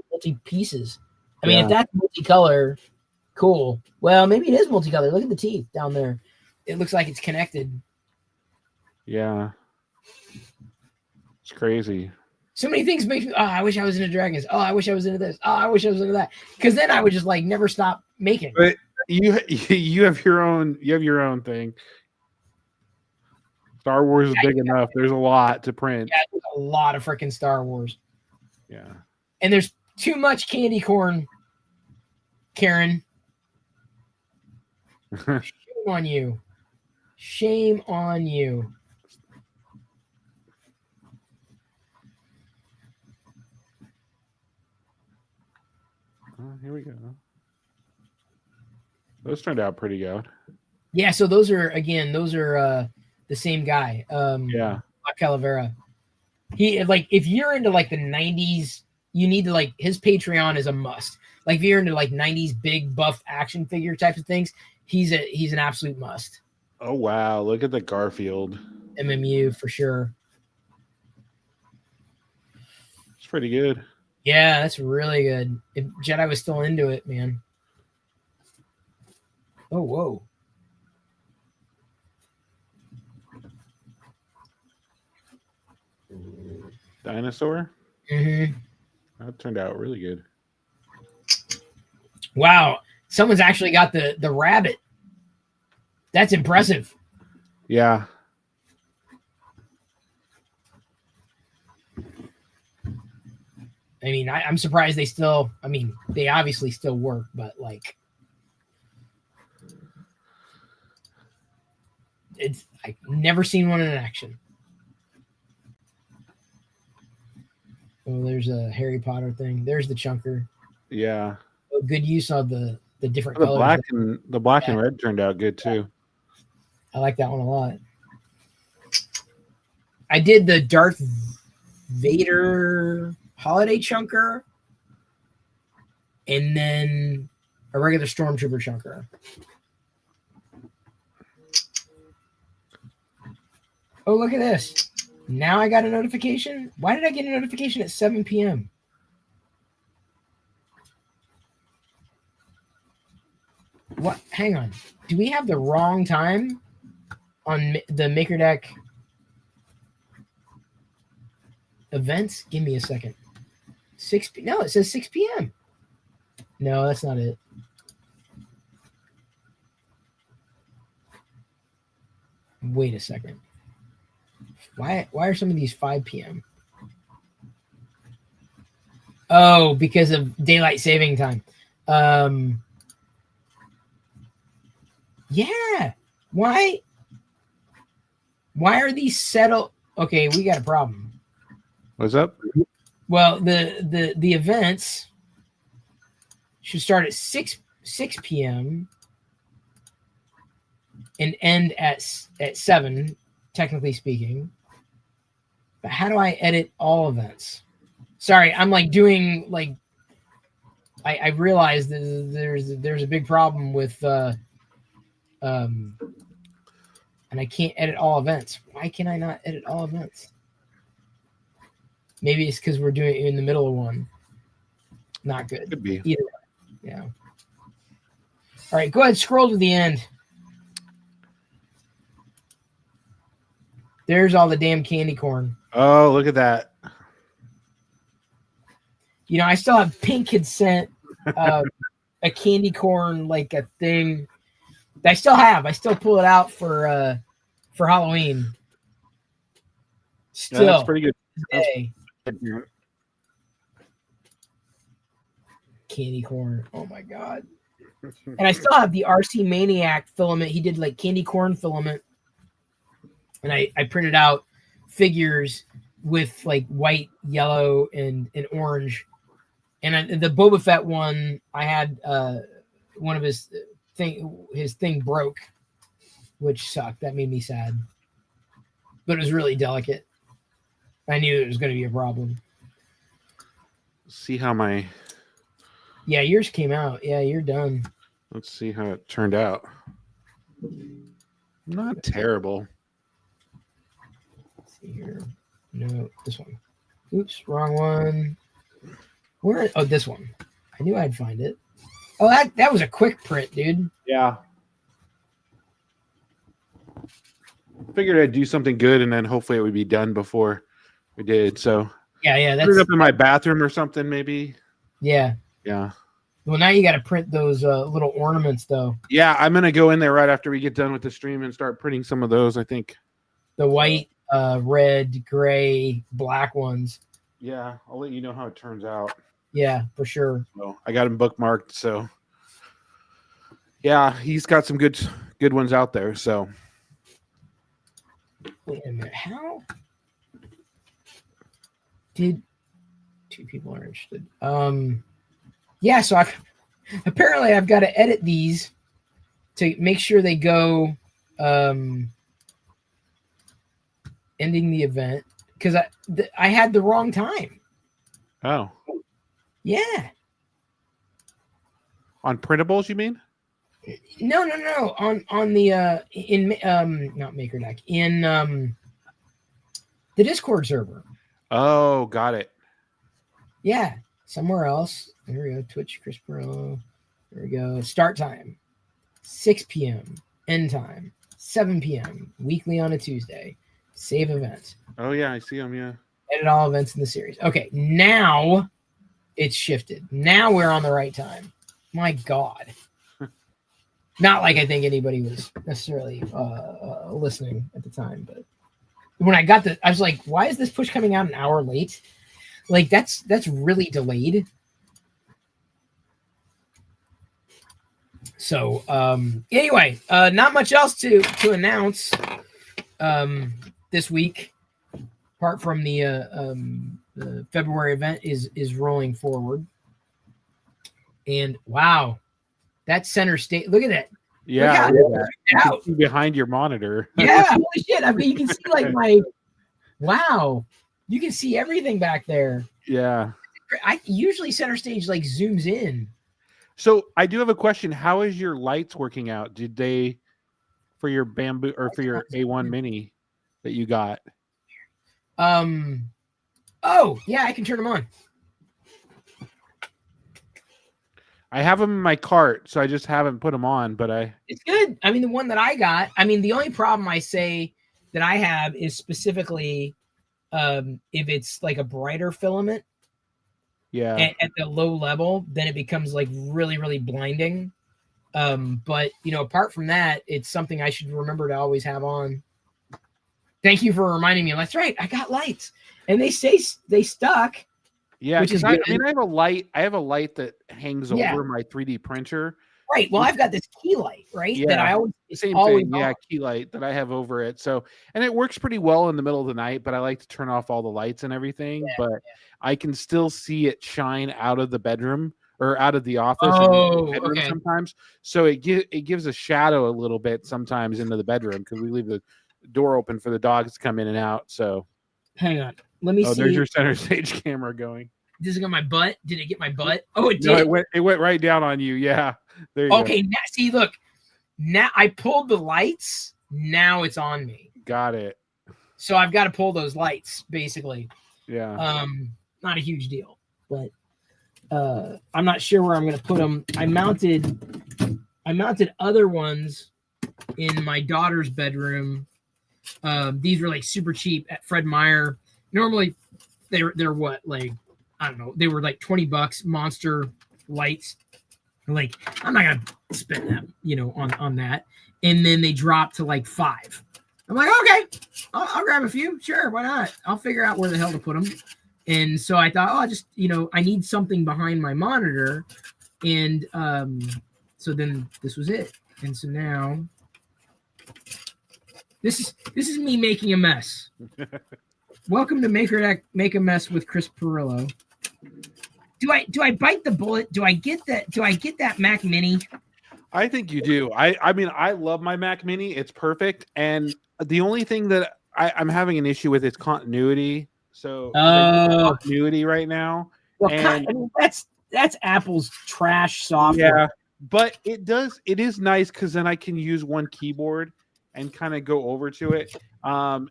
multi pieces. I mean, if that's multicolor, cool. Well, maybe it is multicolor. Look at the teeth down there. It looks like it's connected. Yeah. It's crazy. So many things make me, I wish I was into dragons. Oh, I wish I was into this. Oh, I wish I was into that. Because then I would just like never stop making. But you have your own thing. Star Wars is big enough. There's a lot to print. Yeah, there's a lot of freaking Star Wars. Yeah. And there's too much candy corn, Karen. Shame on you. Shame on you. Here we go. Those turned out pretty good. Yeah, so those are the same guy. Yeah. Calavera. He like if you're into like the 90s, you need to like his Patreon is a must. Like if you're into like 90s big buff action figure types of things, he's an absolute must. Oh wow, look at the Garfield. MMU for sure. It's pretty good. Yeah, that's really good. If Jedi was still into it, man. Oh, whoa. Dinosaur? Mm-hmm. That turned out really good. Wow. Someone's actually got the rabbit. That's impressive. Yeah. I mean, I'm surprised they still, I mean, they obviously still work, but like, I've never seen one in action. Oh, there's a Harry Potter thing. There's the chunker. Yeah. Oh, good use of the different the colors. Black and red turned out good too. I like that one a lot. I did the Darth Vader holiday chunker and then a regular stormtrooper chunker. Oh, look at this. Now I got a notification. Why did I get a notification at 7 p.m.? What? Hang on. Do we have the wrong time on the MakerDeck events? Give me a second. No, it says 6 p.m. No, that's not it. Wait a second. Why are some of these 5 p.m.? Oh, because of daylight saving time. Yeah. Why are these settled? Okay, we got a problem. What's up? Well, the events should start at 6 p.m. and end at 7, technically speaking. But how do I edit all events? Sorry, I'm like doing like I realize there's a big problem with and I can't edit all events. Why can I not edit all events? Maybe it's because we're doing it in the middle of one. Not good. Could be. Either way. Yeah. All right, go ahead, scroll to the end. There's all the damn candy corn. Oh, look at that. You know, I still have Pink had sent a candy corn, like a thing. I still have. I still pull it out for Halloween. Still. Yeah, that's pretty good. Candy corn. Oh my god. And I still have the RC Maniac filament. He did like candy corn filament. And I printed out figures with like white, yellow, and orange. And the Boba Fett one, I had one of his thing broke, which sucked. That made me sad. But it was really delicate. I knew it was going to be a problem. See how my... Yeah, yours came out. Yeah, you're done. Let's see how it turned out. Not terrible. Let's see here. No, this one. Oops, wrong one. Where? Oh, this one. I knew I'd find it. Oh, that was a quick print, dude. Yeah. Figured I'd do something good and then hopefully it would be done before we did. So yeah, put it up in my bathroom or something, maybe. Yeah. Yeah. Well, now you got to print those little ornaments, though. Yeah, I'm gonna go in there right after we get done with the stream and start printing some of those. I think the white, red, gray, black ones. Yeah, I'll let you know how it turns out. Yeah, for sure. So I got him bookmarked. So yeah, he's got some good ones out there. So wait a minute, how did 2 people are interested? Yeah, so apparently I've got to edit these to make sure they go ending the event because I had the wrong time. Oh. Yeah. On printables, you mean? No. On the in not MakerDeck, in the Discord server. Oh, got it. Yeah, somewhere else. There we go. Twitch, Chris Perillo. There we go. Start time, 6 p.m. End time, 7 p.m. Weekly on a Tuesday. Save event. Oh, yeah, I see them, yeah. Edit all events in the series. Okay, now it's shifted. Now we're on the right time. My God. Not like I think anybody was necessarily listening at the time, but when I got I was like, why is this push coming out an hour late? Like, that's really delayed. So anyway, not much else to announce this week, apart from the February event is rolling forward. And wow, that center stage. Look at that. Yeah, look you can see behind your monitor. Yeah, holy shit. I mean, you can see like wow, you can see everything back there. Yeah. I usually center stage like zooms in. So I do have a question. How is your lights working out? Did they, for your bamboo or for your A1 mini that you got? Oh yeah, I can turn them on. I have them in my cart, so I just haven't put them on. But it's good. I mean, the one that I got. I mean, the only problem I say that I have is specifically if it's like a brighter filament. Yeah. At the low level, then it becomes like really, really blinding. But apart from that, it's something I should remember to always have on. Thank you for reminding me. That's right. I got lights, and they stuck. Yeah, which is I good. mean, I have a light that hangs Yeah. over my 3D printer. Right. Well, I've got this key light, right? Yeah, that I always same always thing. Yeah, on. key light that I have over it. So, and it works pretty well in the middle of the night, but I like to turn off all the lights and everything. Yeah, but I can still see it shine out of the bedroom or out of the office. Oh, and the bedroom okay. sometimes. So it gives a shadow a little bit sometimes into the bedroom because we leave the door open for the dogs to come in and out. So, hang on. Let me see. There's your center stage camera going. Does it get my butt? Did it get my butt? Oh, it did. No, it went right down on you. Yeah. There you go. Okay, now see, look. Now I pulled the lights. Now it's on me. Got it. So I've got to pull those lights, basically. Yeah. Not a huge deal, but I'm not sure where I'm going to put them. I mounted other ones in my daughter's bedroom. These were like super cheap at Fred Meyer. Normally, they're what, like, I don't know. They were like $20 monster lights. Like, I'm not gonna spend that, on that. And then they dropped to like $5. I'm like, okay, I'll grab a few. Sure, why not? I'll figure out where the hell to put them. And so I thought, I just, I need something behind my monitor. And so then this was it. And so now this is me making a mess. Welcome to Make a Mess with Chris Perillo. Do I bite the bullet? Do I get that Mac Mini? I think you do. I mean, I love my Mac Mini. It's perfect. And the only thing that I'm having an issue with is continuity. So continuity right now. Well, I mean, that's Apple's trash software. Yeah, but it is nice because then I can use one keyboard and kind of go over to it.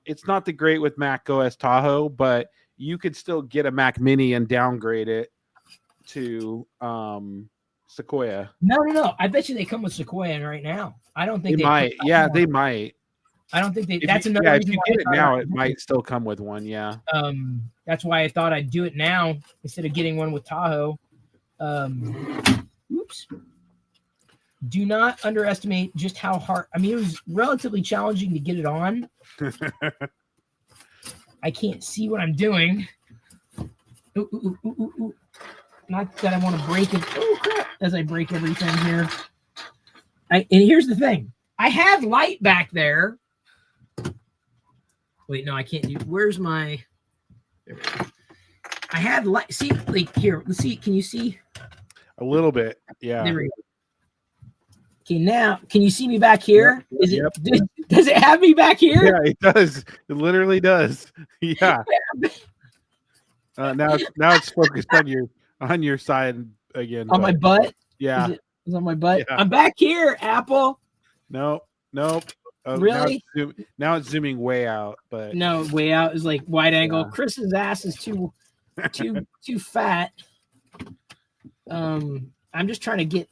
It's not the great with Mac OS Tahoe, but you could still get a Mac Mini and downgrade it to Sequoia. No. I bet you they come with Sequoia right now. I don't think they might. Yeah, they might. I don't think they. That's another. Yeah, if you get it now, it might still come with one. Yeah. That's why I thought I'd do it now instead of getting one with Tahoe. Oops. Do not underestimate just how hard. I mean, it was relatively challenging to get it on. I can't see what I'm doing. Ooh. Not that I want to break it. Oh, crap. As I break everything here. And here's the thing. I have light back there. Wait, no, I can't do. Where's my? There we go. I had light. See, like here. Let's see. Can you see? A little bit. Yeah. There we go. Okay, now can you see me back here? Yep. Does it have me back here? Yeah, it does. It literally does. Yeah. Now it's focused on your side again. On my butt. Yeah. Is on my butt. Yeah. I'm back here, Apple. Nope. Really? Now it's zooming way out, but no, way out is like wide angle. Yeah. Chris's ass is too fat. I'm just trying to get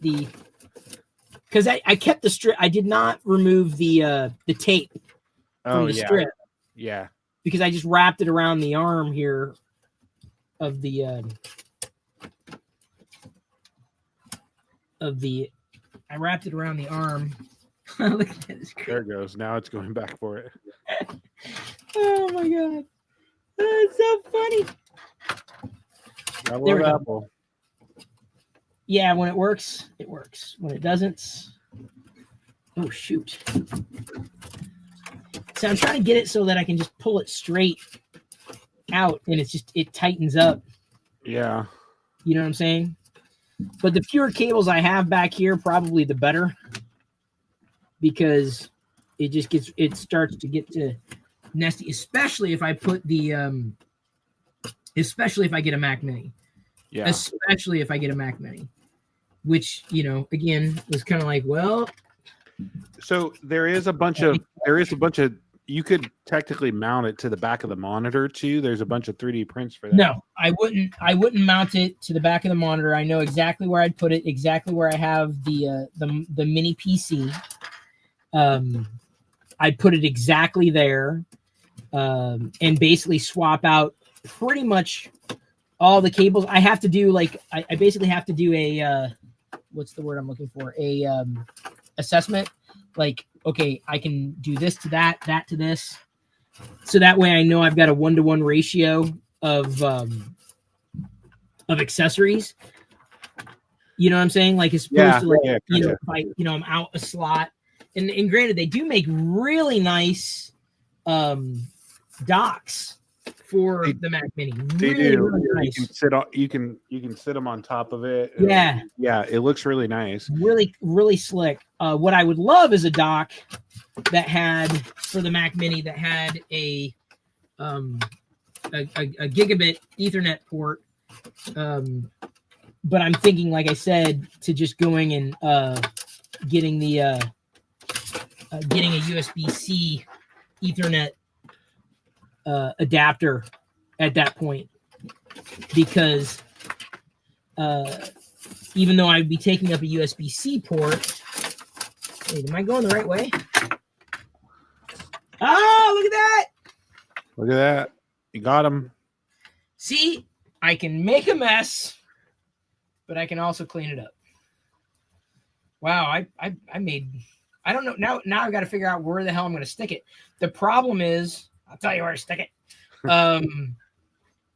because I kept the strip. I did not remove the tape from the strip. Yeah. Because I just wrapped it around the arm here of the I wrapped it around the arm. Look at this. There it goes. Now it's going back for it. Oh my god. That's so funny. I love Apple. Yeah, when it works, it works. When it doesn't, oh shoot. So I'm trying to get it so that I can just pull it straight out and it tightens up. Yeah. You know what I'm saying? But the fewer cables I have back here, probably the better. Because it starts to get to nesty, especially if I put especially if I get a Mac Mini. Yeah. Especially if I get a Mac Mini. Which, again, was kind of like, well. So there is a bunch of you could technically mount it to the back of the monitor too. There's a bunch of 3D prints for that. No, I wouldn't mount it to the back of the monitor. I know exactly where I'd put it, exactly where I have the mini PC. I'd put it exactly there, and basically swap out pretty much all the cables. I have to do like I basically have to do a what's the word I'm looking for? A assessment. Like, okay, I can do this to that, that to this. So that way I know I've got a 1-to-1 ratio of accessories. You know what I'm saying? Like, as opposed to like, you know, if I, you know, I'm out a slot. And granted, they do make really nice docks for the Mac Mini. They really, do. really nice. You can sit on, you can sit them on top of it. Yeah. Yeah, it looks really nice. Really, really slick. What I would love is a dock that had, for the Mac Mini, that had a gigabit Ethernet port. But I'm thinking, like I said, to just going and getting the getting a USB-C Ethernet adapter at that point, because even though I'd be taking up a USB-C port, wait, am I going the right way? Oh, look at that! Look at that! You got them. See, I can make a mess, but I can also clean it up. Wow, I made. I don't know now. I've got to figure out where the hell I'm going to stick it. The problem is, I'll tell you where to stick it.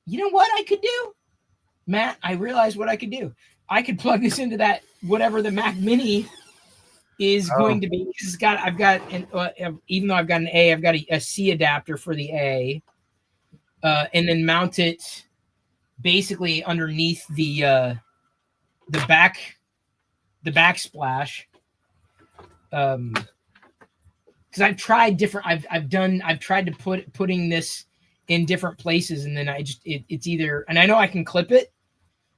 You know what I could do, Matt? I realized what I could do. I could plug this into that whatever the Mac Mini is going to be. It's got. I've got an even though I've got an A, I've got a C adapter for the A, and then mount it basically underneath the backsplash. Because I've tried different. I've tried to putting this in different places, and then it's either, and I know I can clip it,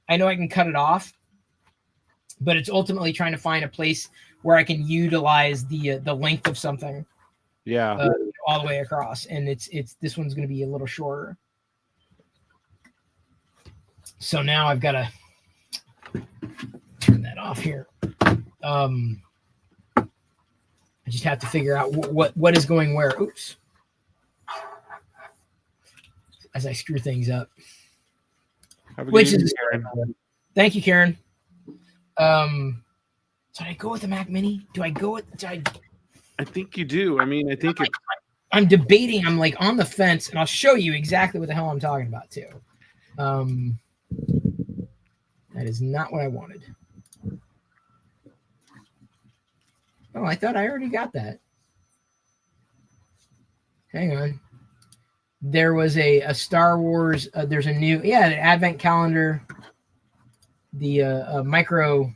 I know I can cut it off, but it's ultimately trying to find a place where I can utilize the length of something. Yeah. All the way across, and it's this one's going to be a little shorter. So now I've got to turn that off here. I just have to figure out what is going where. Oops. As I screw things up. Which is Karen. Thank you, Karen. Did I go with the Mac Mini? Do I go with? I think you do. I mean, I think I'm debating. I'm like on the fence, and I'll show you exactly what the hell I'm talking about too. That is not what I wanted. Oh, I thought I already got that. Hang on. There was a Star Wars. There's a new, an advent calendar. The micro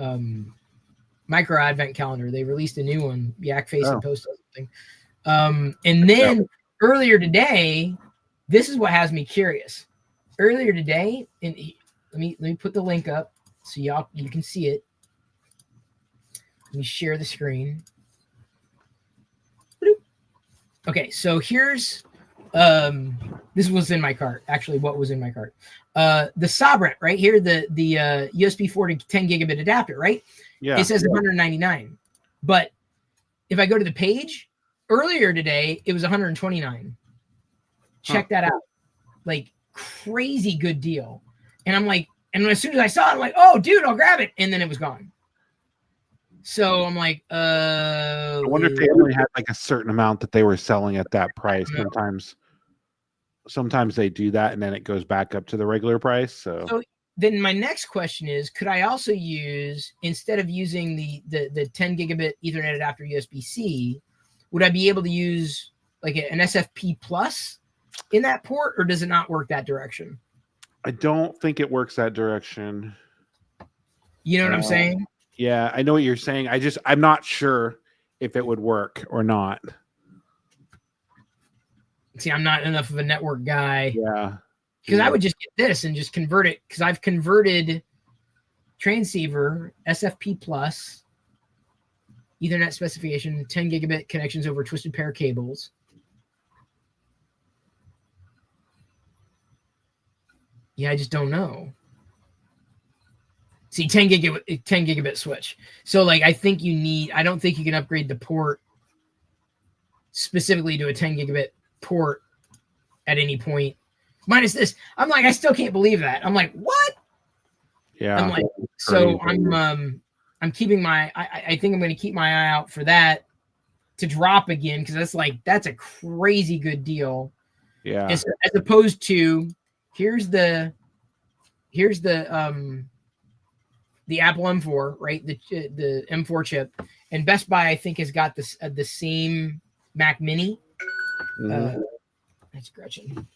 advent calendar. They released a new one. Yak Face and posted something. And then earlier today, this is what has me curious. Earlier today, and let me put the link up so you can see it. Let me share the screen. Okay, so here's this was in my cart. Actually, what was in my cart? The Sabrent right here, the USB 4 to 10 gigabit adapter, right? Yeah. It says 199. But if I go to the page, earlier today, it was 129. Check that out. Like, crazy good deal. And I'm like, and as soon as I saw it, I'm like, oh, dude, I'll grab it. And then it was gone. So I'm like, I wonder if they only had like a certain amount that they were selling at that price. Sometimes they do that and then it goes back up to the regular price. So then my next question is, could I also use, instead of using the 10 gigabit Ethernet adapter USB-C, would I be able to use like an SFP plus in that port, or does it not work that direction? I don't think it works that direction. You know what I'm saying? Yeah, I know what you're saying. I'm not sure if it would work or not. See, I'm not enough of a network guy. Yeah. Because I would just get this and just convert it. Because I've converted transceiver, SFP plus, Ethernet specification, 10 gigabit connections over twisted pair cables. Yeah, I just don't know. See, 10 gigabit switch. So like, I don't think you can upgrade the port specifically to a 10 gigabit port at any point. Minus this. I'm like, I still can't believe that. I'm like, what? Yeah. I'm like, so I'm keeping I think I'm going to keep my eye out for that to drop again, because that's a crazy good deal. Yeah. As opposed to here's the Apple M4, right? The M4 chip, and Best Buy I think has got this the same Mac Mini. That's Gretchen.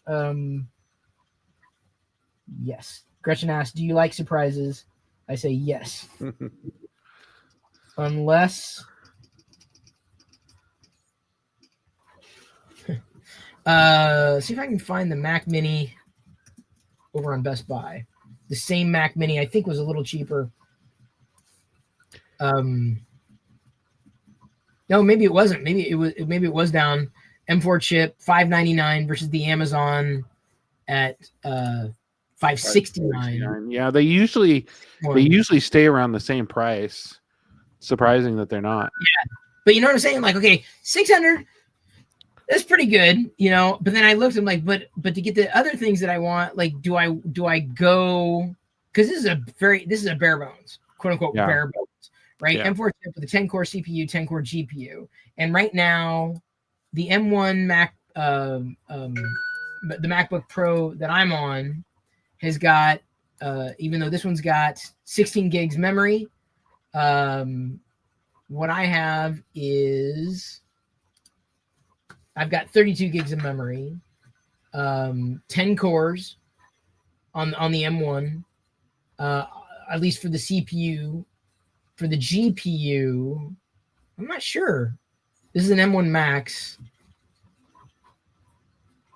Yes. Gretchen asked, "Do you like surprises?" I say yes. Unless see if I can find the Mac Mini over on Best Buy. The same Mac Mini I think was a little cheaper. No, maybe it wasn't. Maybe it was down. M4 chip $599 versus the Amazon at $569. Yeah, they usually stay around the same price. Surprising that they're not. Yeah, but you know what I'm saying? Like, okay, $600. That's pretty good, you know. But then I looked and like, but to get the other things that I want, like, do I go? Because this is a bare bones, quote unquote, bare bones, right? Yeah. M4 chip with a 10-core CPU, 10-core GPU, and right now, the M1 Mac, the MacBook Pro that I'm on, has got, even though this one's got 16 gigs memory, what I have is I've got 32 gigs of memory, 10 cores on the M1, at least for the CPU. For the GPU, I'm not sure. This is an M1 Max.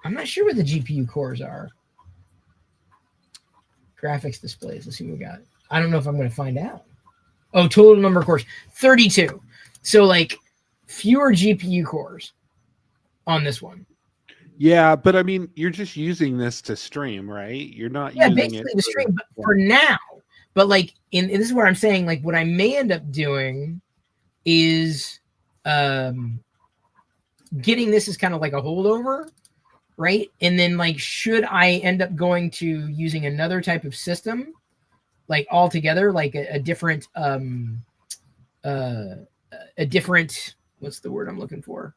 I'm not sure what the GPU cores are. Graphics displays. Let's see what we got. I don't know if I'm going to find out. Oh, total number of cores, 32. So like fewer GPU cores on this one. Yeah, but I mean, you're just using this to stream, right? You're not using basically it to stream, but for now. But like, and this is where I'm saying, like, what I may end up doing is getting this as kind of like a holdover, right? And then like, should I end up going to using another type of system, like altogether, like a different what's the word I'm looking for?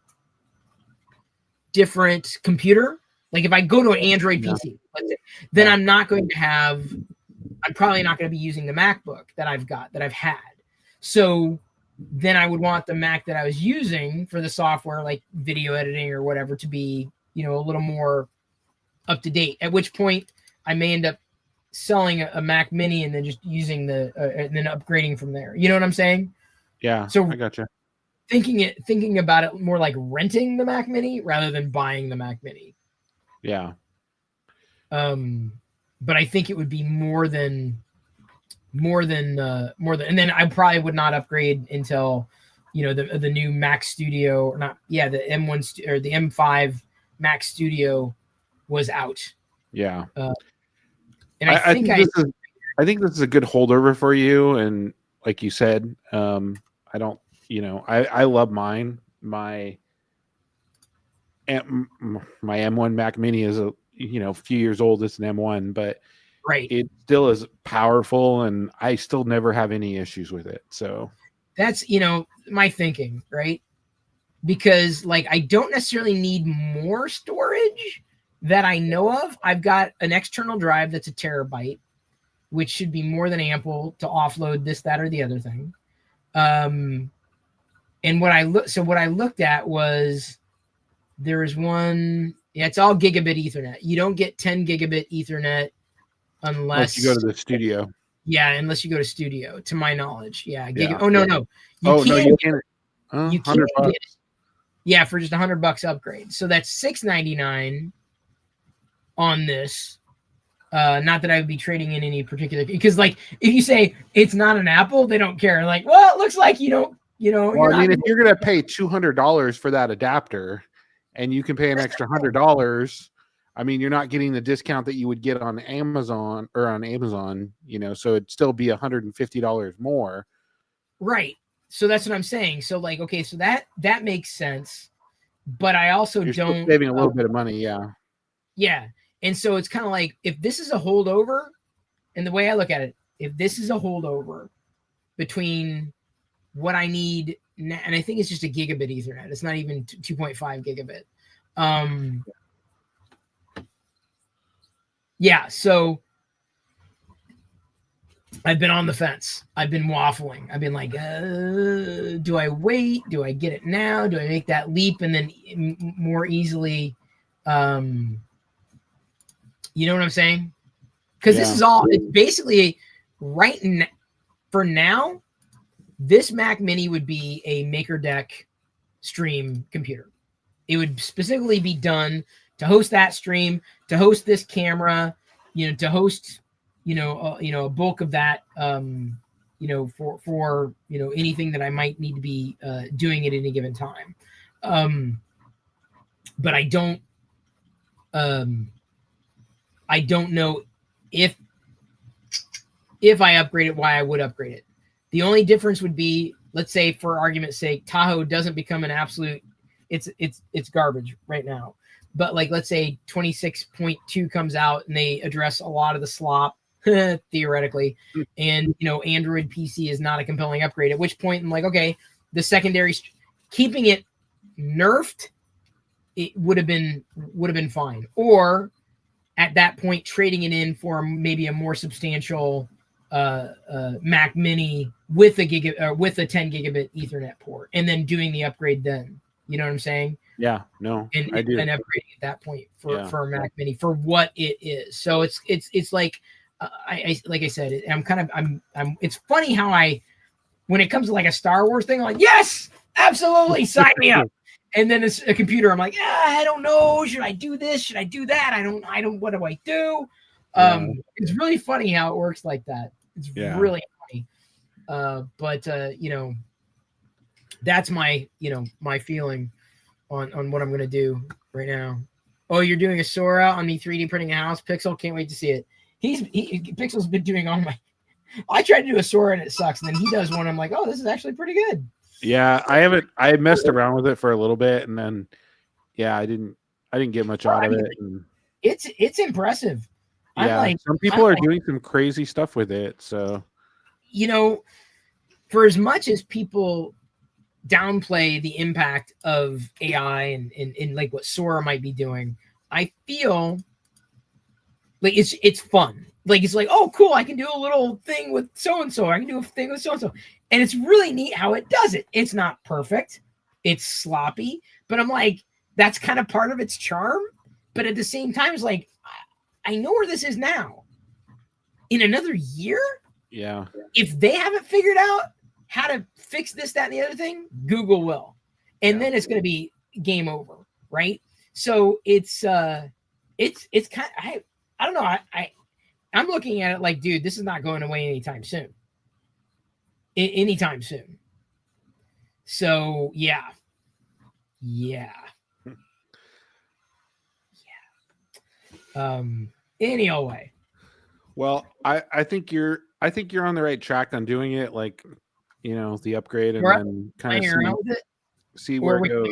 Different computer. Like if I go to an Android PC, then I'm probably not going to be using the MacBook that I've had. So then I would want the Mac that I was using for the software, like video editing or whatever, to be, you know, a little more up to date. At which point I may end up selling a Mac Mini and then just using and then upgrading from there. You know what I'm saying? Yeah. So I gotcha. Thinking about it more like renting the Mac Mini rather than buying the Mac Mini. Yeah. But I think it would be more than, and then I probably would not upgrade until, you know, the new Mac Studio, or not, yeah, the M1 or the M5 Mac Studio was out. Yeah. And I think this is a good holdover for you. And like you said, I don't, you know, I love mine. My M1 Mac Mini is a few years old. It's an M1, but right, it still is powerful, and I still never have any issues with it. So that's, you know, my thinking, right? Because like, I don't necessarily need more storage that I know of. I've got an external drive that's a terabyte, which should be more than ample to offload this, that, or the other thing. And what I looked at was, there is one. Yeah, it's all gigabit Ethernet. You don't get 10 gigabit Ethernet unless you go to the studio. Yeah, unless you go to studio, to my knowledge. Yeah. Yeah. Oh no. You can't. You can't get it. Yeah, for just $100 upgrade. So that's $699 on this. Not that I would be trading in any particular, because like, if you say it's not an Apple, they don't care. Like, well, it looks like you don't You know, well, I mean, if you're going to pay $200 for that adapter and you can pay an extra $100, I mean, you're not getting the discount that you would get on Amazon, you know, so it'd still be $150 more. Right. So that's what I'm saying. So like, okay, so that makes sense, but I also You're don't still saving a little bit of money. Yeah. Yeah. And so it's kind of like, if this is a holdover, and the way I look at it, if this is a holdover between what I need, and I think it's just a gigabit Ethernet, it's not even 2.5 gigabit. Yeah. So I've been on the fence. I've been waffling. I've been like, do I wait? Do I get it now? Do I make that leap and then more easily, you know what I'm saying? Because this is all, it's basically right now, for now, this Mac Mini would be a MakerDeck stream computer. It would specifically be done to host that stream, to host this camera, you know, to host, a bulk of that, for anything that I might need to be doing at any given time. But I don't know if I upgrade it, why I would upgrade it. The only difference would be, let's say for argument's sake, Tahoe doesn't become an absolute, it's garbage right now. But like, let's say 26.2 comes out and they address a lot of the slop theoretically, and Android PC is not a compelling upgrade, at which point I'm like, okay, the secondary, keeping it nerfed, it would have been fine. Or at that point, trading it in for maybe a more substantial Mac Mini with a with a 10 gigabit Ethernet port, and then doing the upgrade then. You know what I'm saying? Yeah, no, and I do. And upgrading at that point for a Mac Mini for what it is. So it's like like I said, I'm it's funny how when it comes to like a Star Wars thing, I'm like, yes, absolutely, sign me up. And then it's a computer. I'm like, I don't know. Should I do this? Should I do that? I don't. What do I do? It's really funny how it works like that. It's really funny. But that's my feeling on what I'm gonna do right now. Oh, you're doing a Sora on me 3D printing a house. Pixel, can't wait to see it. Pixel's been doing all my. I tried to do a Sora and it sucks. And then he does one. I'm like, oh, this is actually pretty good. Yeah, I messed around with it for a little bit, and then I didn't get much out of it. And it's impressive. Yeah, some people are doing some crazy stuff with it. So, for as much as people downplay the impact of AI and like what Sora might be doing, I feel like it's fun. Like, it's like, oh, cool, I can do a little thing with so-and-so. I can do a thing with so-and-so. And it's really neat how it does it. It's not perfect. It's sloppy. But I'm like, that's kind of part of its charm. But at the same time, it's like, I know where this is now. In another year? Yeah. If they haven't figured out how to fix this, that, and the other thing, Google will. And then it's going to be game over, right? So it's kind of, I don't know. I'm looking at it like, dude, this is not going away anytime soon. Anytime soon. So yeah. Anyway. Well, I think you're on the right track on doing it, like, the upgrade, and then kind of see where it goes.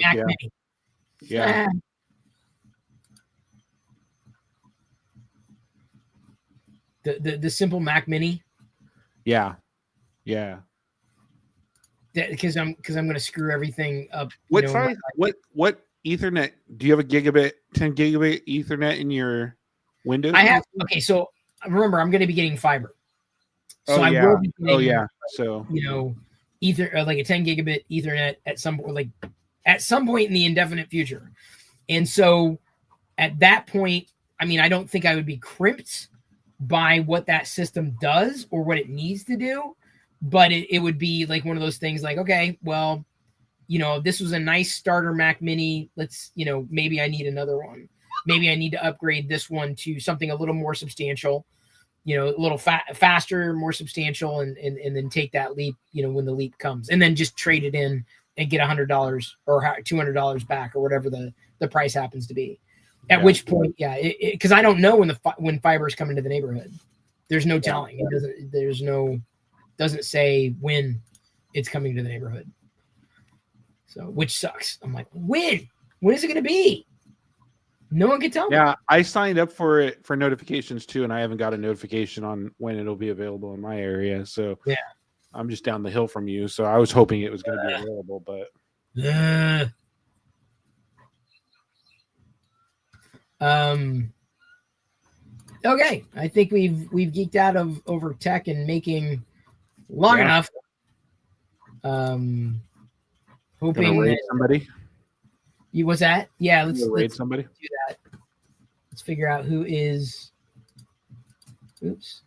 Yeah. The simple Mac Mini. Yeah. Because I'm going to screw everything up. What size? What Ethernet? Do you have a 10 gigabit Ethernet in your Windows? I have. Okay, so remember, I'm going to be getting fiber. So I will be getting, So either like a 10 gigabit Ethernet at some point in the indefinite future. And so at that point, I mean, I don't think I would be crimped by what that system does or what it needs to do, but it would be like one of those things like, okay, well, this was a nice starter Mac Mini. Let's, maybe I need another one. Maybe I need to upgrade this one to something a little more substantial, a little faster, more substantial, and then take that leap, when the leap comes, and then just trade it in and get $100 or $200 back or whatever the price happens to be. At which point, because I don't know when fibers come into the neighborhood. There's no telling. It doesn't say when it's coming to the neighborhood. So, which sucks. I'm like, when is it going to be? No one can tell me. Yeah, I signed up for it for notifications too, and I haven't got a notification on when it'll be available in my area. So yeah, I'm just down the hill from you. So I was hoping it was going to be available, but okay. I think we've geeked out over tech and making long enough. Hoping raid somebody. What's that? Yeah, let's raid somebody. Do that. Let's figure out who is. Oops.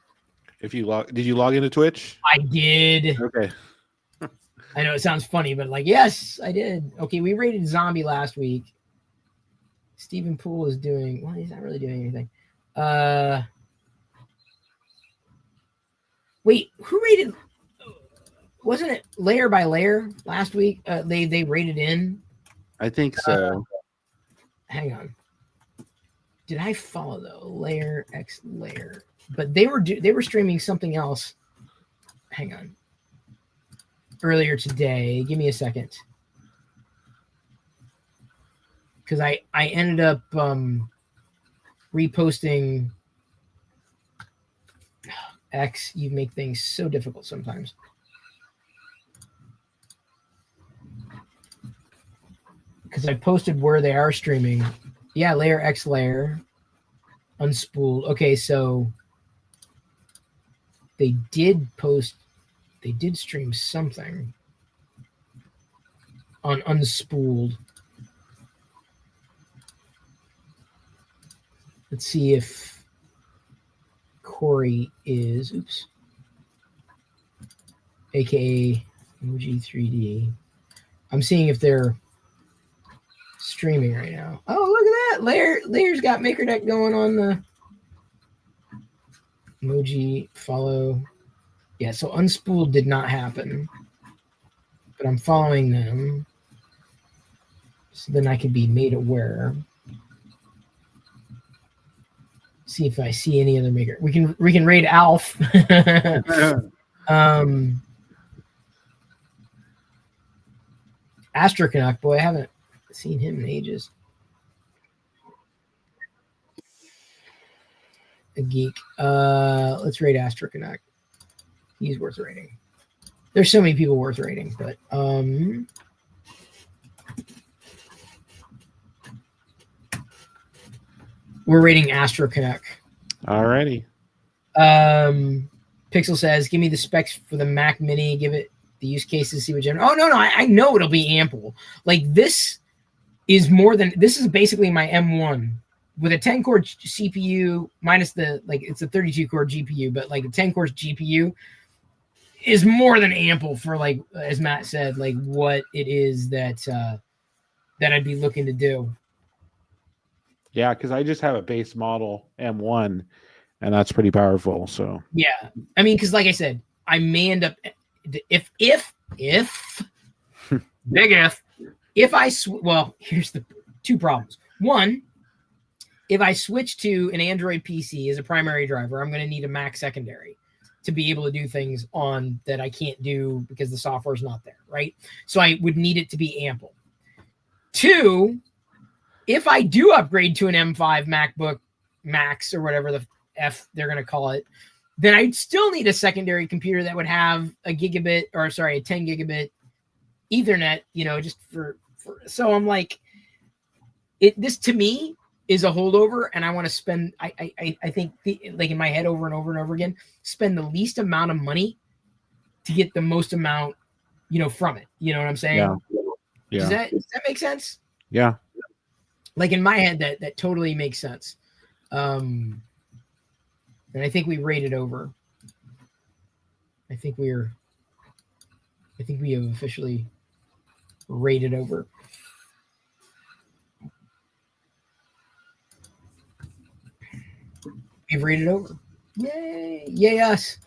If you did you log into Twitch? I did. Okay. I know it sounds funny, but yes, I did. Okay, we rated Zombie last week. Stephen Poole is doing. Well, he's not really doing anything. Wait, who rated? Wasn't it layer by layer last week? They rated in. I think so. Hang on. Did I follow though? Layer X layer, but they were streaming something else. Hang on. Earlier today, give me a second, because I ended up reposting. X, you make things so difficult sometimes. Because I posted where they are streaming. Yeah, layer X layer. Unspooled. Okay, so they did stream something on Unspooled. Let's see if Corey is, aka OG3D. I'm seeing if they're streaming right now. Oh, look at that. Layer's got Maker Deck going on the emoji follow. Yeah, so Unspooled did not happen, but I'm following them, so then I can be made aware. See if I see any other Maker. We can raid Alf. Astro Canuck, boy, I haven't seen him in ages. A geek. Let's rate Astro Canuck. He's worth rating. There's so many people worth rating, but we're rating Astro Canuck. Alrighty. Pixel says, give me the specs for the Mac Mini, give it the use cases, see what oh no, I know it'll be ample. Like this is basically my M1 with a 10-core CPU minus it's a 32-core GPU, but like a 10-core GPU is more than ample for, like, as Matt said, like what it is that I'd be looking to do. Yeah, because I just have a base model M1, and that's pretty powerful. So yeah, I mean, because like I said, I may end up if big if I well, here's the two problems. One, if I switch to an Android PC as a primary driver, I'm going to need a Mac secondary to be able to do things on that I can't do because the software is not there, right? So I would need it to be ample. Two, if I do upgrade to an M5 MacBook Max or whatever the F they're going to call it, then I'd still need a secondary computer that would have a 10 gigabit Ethernet, just for so I'm like, this to me is a holdover, and I want to spend, I think, like in my head over and over and over again, spend the least amount of money to get the most amount, from it. You know what I'm saying? Yeah. Does that make sense? Yeah. Like in my head, that totally makes sense. And I think we rated over. I think we have officially rated over. We've rated over. Yay! Yay us!